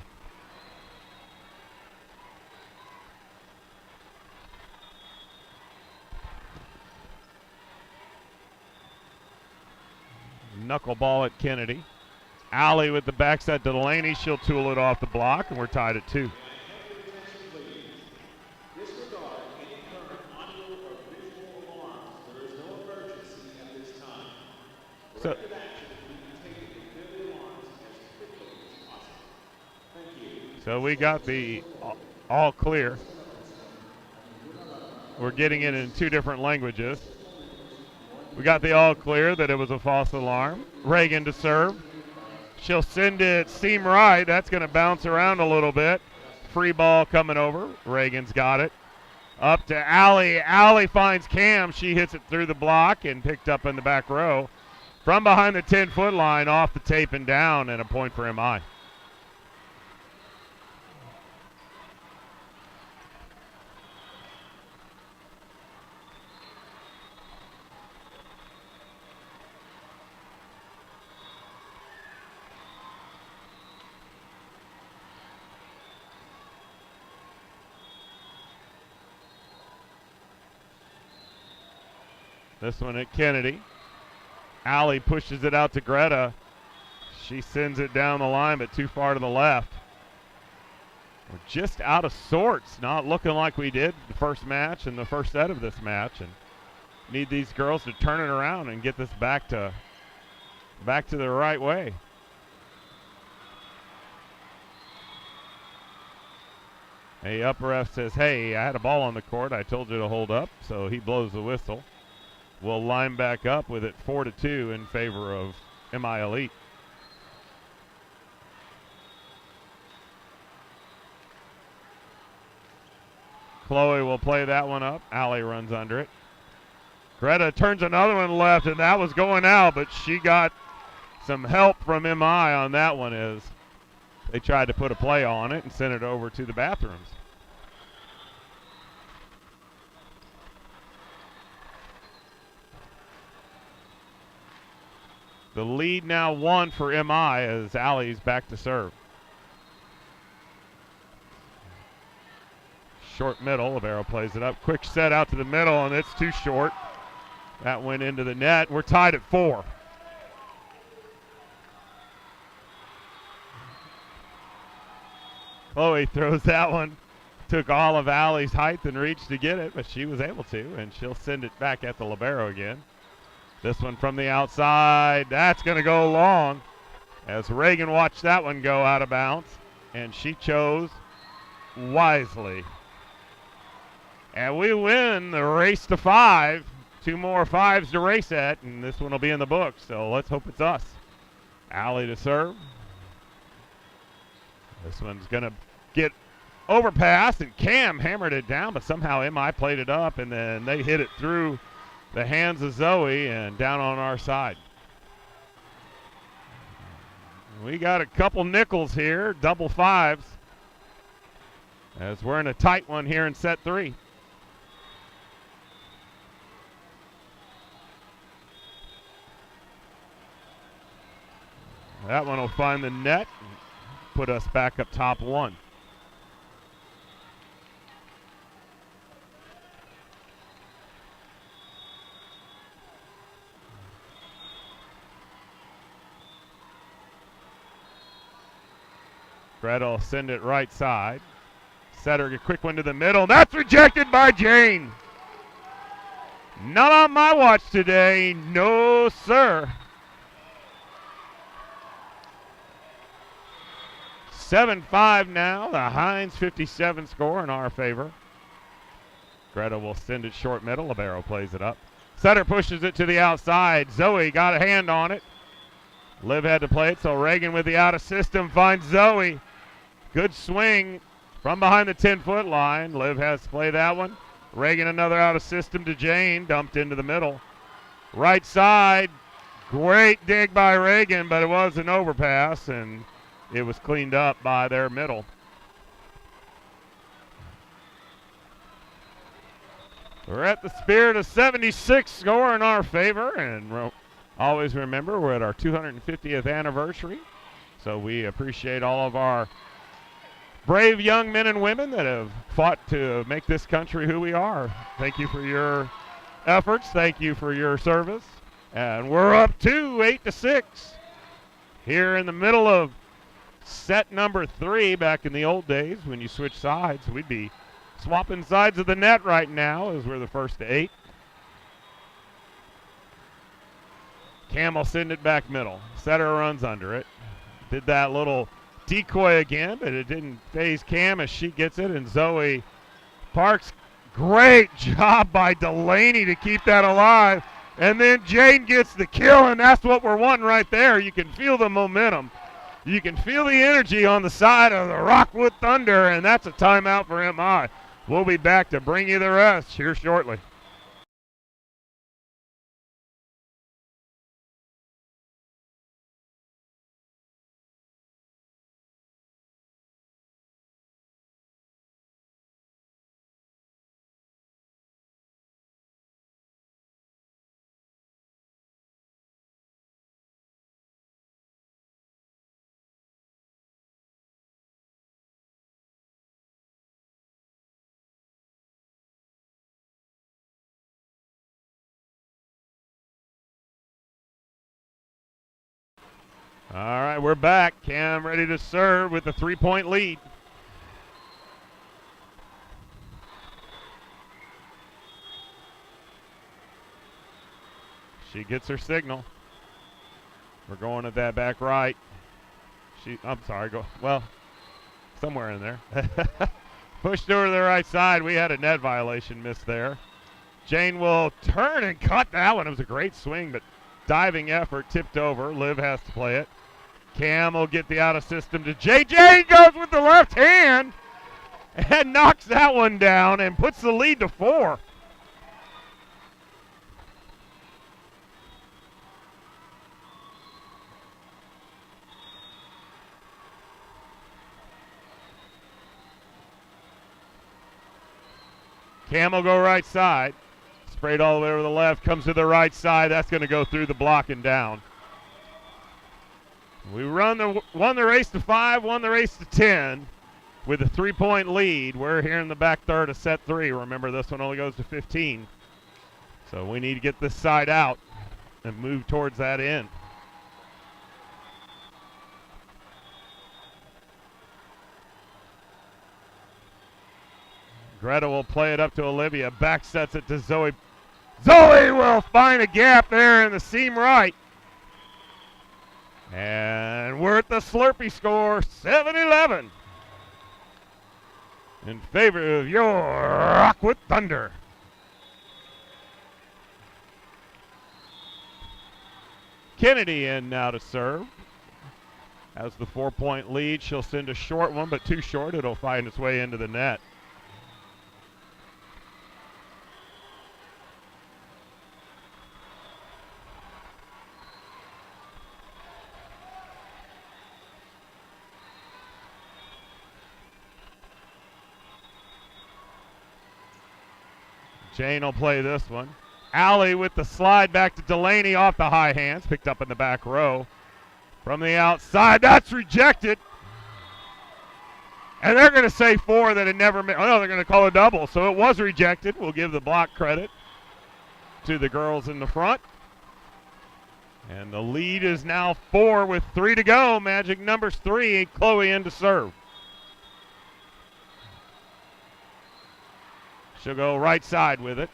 Knuckleball at Kennedy. Allie with the backside to Delaney. She'll tool it off the block, and we're tied at 2. So we got the all clear. We're getting it in 2 different languages. We got the all clear that it was a false alarm. Reagan to serve. She'll send it seam right. That's going to bounce around a little bit. Free ball coming over. Reagan's got it. Up to Allie. Allie finds Cam. She hits it through the block and picked up in the back row. From behind the 10-foot line, off the tape and down, and a point for MI. This one at Kennedy. Allie pushes it out to Greta. She sends it down the line, but too far to the left. We're just out of sorts, not looking like we did the first match and the first set of this match, and need these girls to turn it around and get this back to the right way. A upper ref says, hey, I had a ball on the court. I told you to hold up, so he blows the whistle. We'll line back up with it 4-2 in favor of MI Elite. Chloe will play that one up. Allie runs under it. Greta turns another one left, and that was going out, but she got some help from MI on that one as they tried to put a play on it and sent it over to the bathrooms. The lead now 1 for MI as Allie's back to serve. Short middle, Libero plays it up. Quick set out to the middle, and it's too short. That went into the net. We're tied at 4. Chloe throws that one. Took all of Allie's height and reach to get it, but she was able to, and she'll send it back at the Libero again. This one from the outside, that's going to go long as Reagan watched that one go out of bounds, and she chose wisely. And we win the race to 5. 2 more 5s to race at, and this one will be in the books, so let's hope it's us. Allie to serve. This one's going to get overpassed, and Cam hammered it down, but somehow MI played it up, and then they hit it through the hands of Zoe and down on our side. We got a couple nickels here, double 5s, as we're in a tight one here in set 3. That one will find the net and put us back up top 1. Greta will send it right side. Setter, a quick one to the middle. That's rejected by Jane. Not on my watch today. No, sir. 7-5 now. The Heinz 57 score in our favor. Greta will send it short middle. Libero plays it up. Setter pushes it to the outside. Zoe got a hand on it. Liv had to play it, so Reagan with the out of system finds Zoe. Good swing from behind the 10-foot line. Liv has to play that one. Reagan another out of system to Jane, dumped into the middle. Right side, great dig by Reagan, but it was an overpass, and it was cleaned up by their middle. We're at the Spirit of 76 score in our favor, and always remember we're at our 250th anniversary, so we appreciate all of our brave young men and women that have fought to make this country who we are. Thank you for your efforts. Thank you for your service. And we're up to 8-6 here in the middle of set number 3. Back in the old days when you switch sides, we'd be swapping sides of the net right now as we're the first to 8. Cam will send it back middle. Setter runs under it. Did that little decoy again, but it didn't phase Cam as she gets it, and Zoe Parks. Great job by Delaney to keep that alive. And then Jane gets the kill, and that's what we're wanting right there. You can feel the momentum. You can feel the energy on the side of the Rockwood Thunder, and that's a timeout for MI. We'll be back to bring you the rest here shortly. All right, we're back. Cam ready to serve with a 3-point lead. She gets her signal. We're going at that back right. Somewhere in there. Pushed over to the right side. We had a net violation miss there. Jane will turn and cut that one. It was a great swing, but diving effort tipped over. Liv has to play it. Cam will get the out of system to Jay. Jane goes with the left hand and knocks that one down and puts the lead to 4. Cam will go right side. Sprayed all the way over the left, comes to the right side. That's going to go through the block and down. We won the race to 5, won the race to 10 with a 3-point lead. We're here in the back third of set 3. Remember, this one only goes to 15. So we need to get this side out and move towards that end. Greta will play it up to Olivia. Back sets it to Zoe. Zoe will find a gap there in the seam right. And we're at the Slurpee score, 7-11. In favor of your Rockwood Thunder. Kennedy in now to serve. Has the 4-point lead. She'll send a short one, but too short. It'll find its way into the net. Jane will play this one. Allie with the slide back to Delaney off the high hands. Picked up in the back row. From the outside, that's rejected. And they're going to say 4 that it never made. Oh, no, they're going to call a double. So it was rejected. We'll give the block credit to the girls in the front. And the lead is now 4 with 3 to go. Magic numbers 3. Chloe in to serve. She'll go right side with it.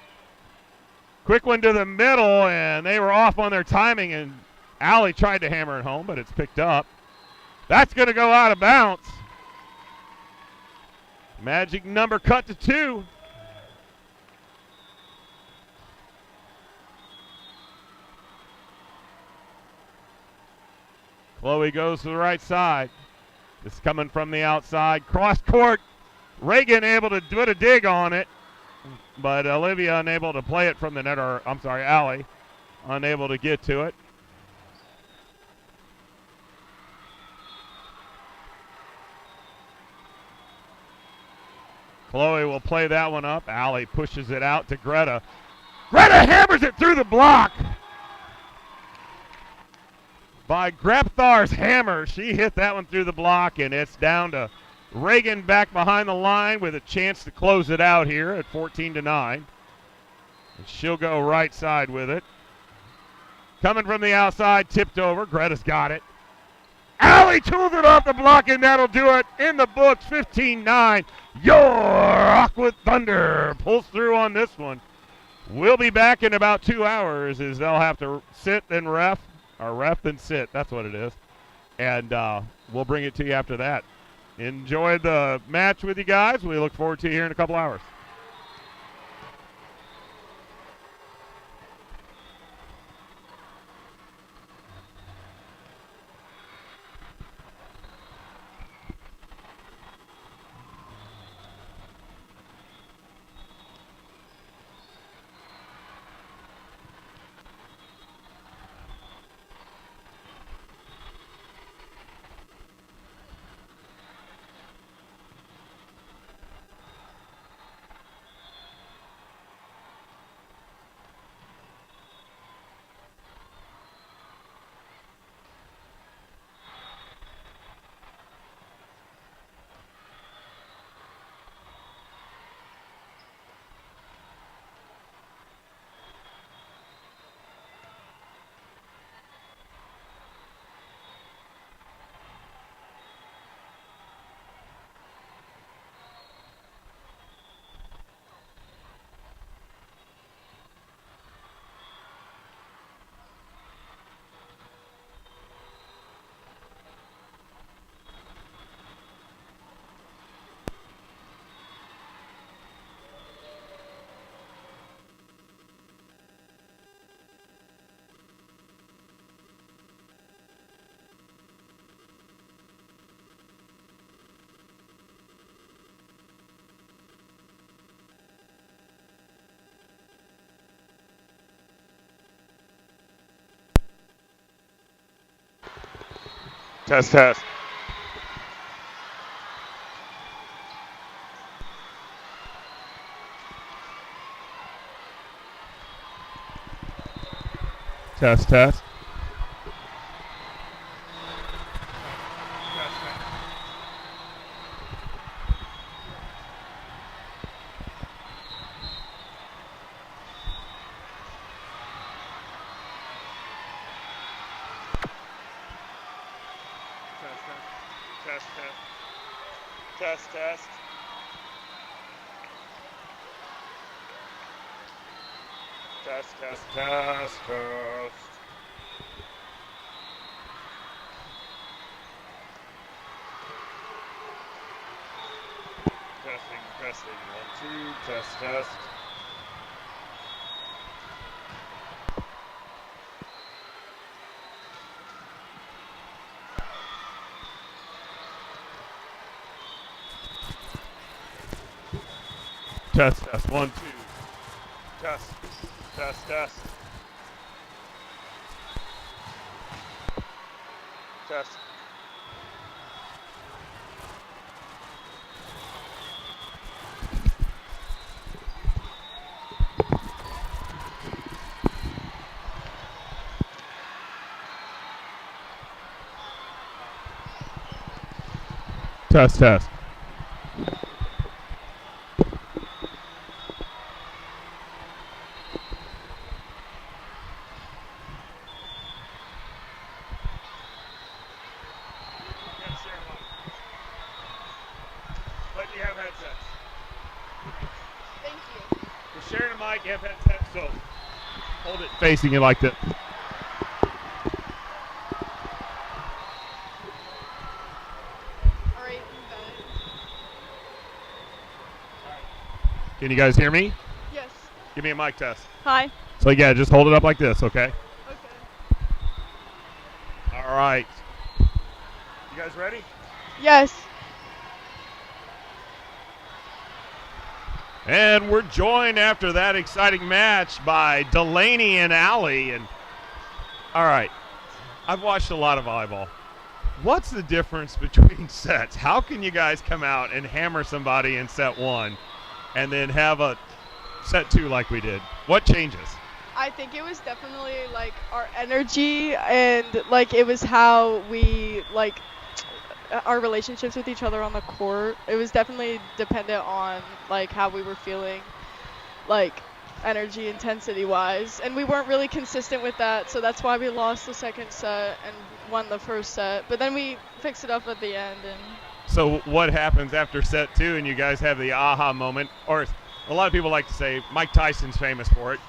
Quick one to the middle, and they were off on their timing, and Allie tried to hammer it home, but it's picked up. That's going to go out of bounds. Magic number cut to 2. Chloe goes to the right side. It's coming from the outside. Cross court. Reagan able to do a dig on it, but Olivia unable to play it from the net, or I'm sorry, Allie unable to get to it. Chloe will play that one up. Allie pushes it out to Greta. Greta hammers it through the block. By Grepthar's hammer, she hit that one through the block, and it's down to Reagan back behind the line with a chance to close it out here at 14-9. And she'll go right side with it. Coming from the outside, tipped over. Greta's got it. Allie tools it off the block, and that'll do it in the books. 15-9. Your Rockwood Thunder pulls through on this one. We'll be back in about 2 hours as they'll have to sit and ref, or ref and sit. That's what it is. And we'll bring it to you after that. Enjoy the match with you guys. We look forward to you here in a couple hours. Test, test. Test, test. Test, test. Test, test. Test, test, test, test. Testing, testing. 1, 2. Test, test. Test, test. 1, 2. Test, test, test. Test. Test, test. But you have headsets. Thank you. You're sharing a mic, you have headsets, so Hold it facing you like this. All right, you got it. Can you guys hear me? Yes. Give me a mic test. Hi. So yeah, just hold it up like this, okay? Okay. All right. you guys ready? Yes. And we're joined after that exciting match by Delaney and Allie. And all right, I've watched a lot of volleyball. What's the difference between sets? How can you guys come out and hammer somebody in set one and then have a set two like we did? What changes? I think it was definitely like our energy and like it was how we like our relationships with each other on the court. It was definitely dependent on like how we were feeling, like energy intensity wise, and we weren't really consistent with that, so that's why we lost the second set and won the first set, but then we fixed it up at the end. And So what happens after set two and you guys have the aha moment? Or a lot of people like to say Mike Tyson's famous for it.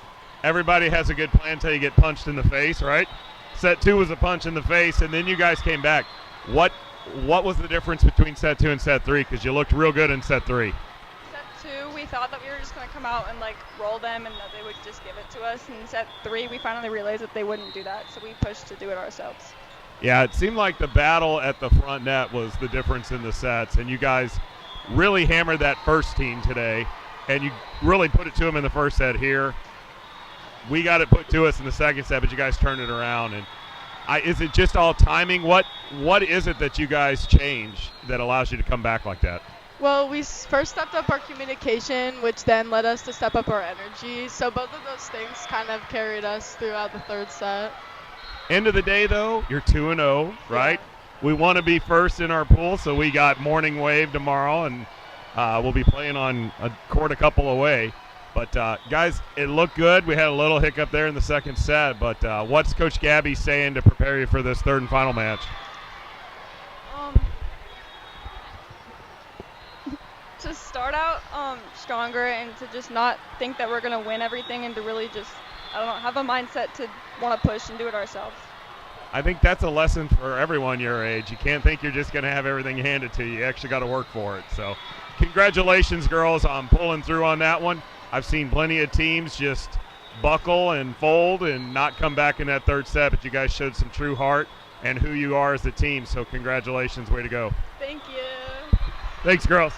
Everybody has a good plan until you get punched in the face, right? Set two was a punch in the face, and then you guys came back. What what was the difference between set 2 and set 3? Because you looked real good in set 3. Set 2, we thought that we were just going to come out and like roll them and that they would just give it to us. And set 3, we finally realized that they wouldn't do that, so we pushed to do it ourselves. Yeah, it seemed like the battle at the front net was the difference in the sets, and you guys really hammered that first team today, and you really put it to them in the first set here. We got it put to us in the second set, but you guys turned it around. And is it just all timing? What is it that you guys change that allows you to come back like that? Well, we first stepped up our communication, which then led us to step up our energy. So both of those things kind of carried us throughout the third set. End of the day, though, you're 2-0, right? Yeah. We want to be first in our pool, so we got Morning Wave tomorrow, and we'll be playing on a court a couple away. But, guys, it looked good. We had a little hiccup there in the second set, but what's Coach Gabby saying to prepare you for this third and final match? To start out stronger and to just not think that we're going to win everything and to really just, I don't know, have a mindset to want to push and do it ourselves. I think that's a lesson for everyone your age. You can't think you're just going to have everything handed to you. You actually got to work for it. So congratulations, girls, on pulling through on that one. I've seen plenty of teams just buckle and fold and not come back in that third set, but you guys showed some true heart and who you are as a team. So congratulations. Way to go. Thank you. Thanks, girls.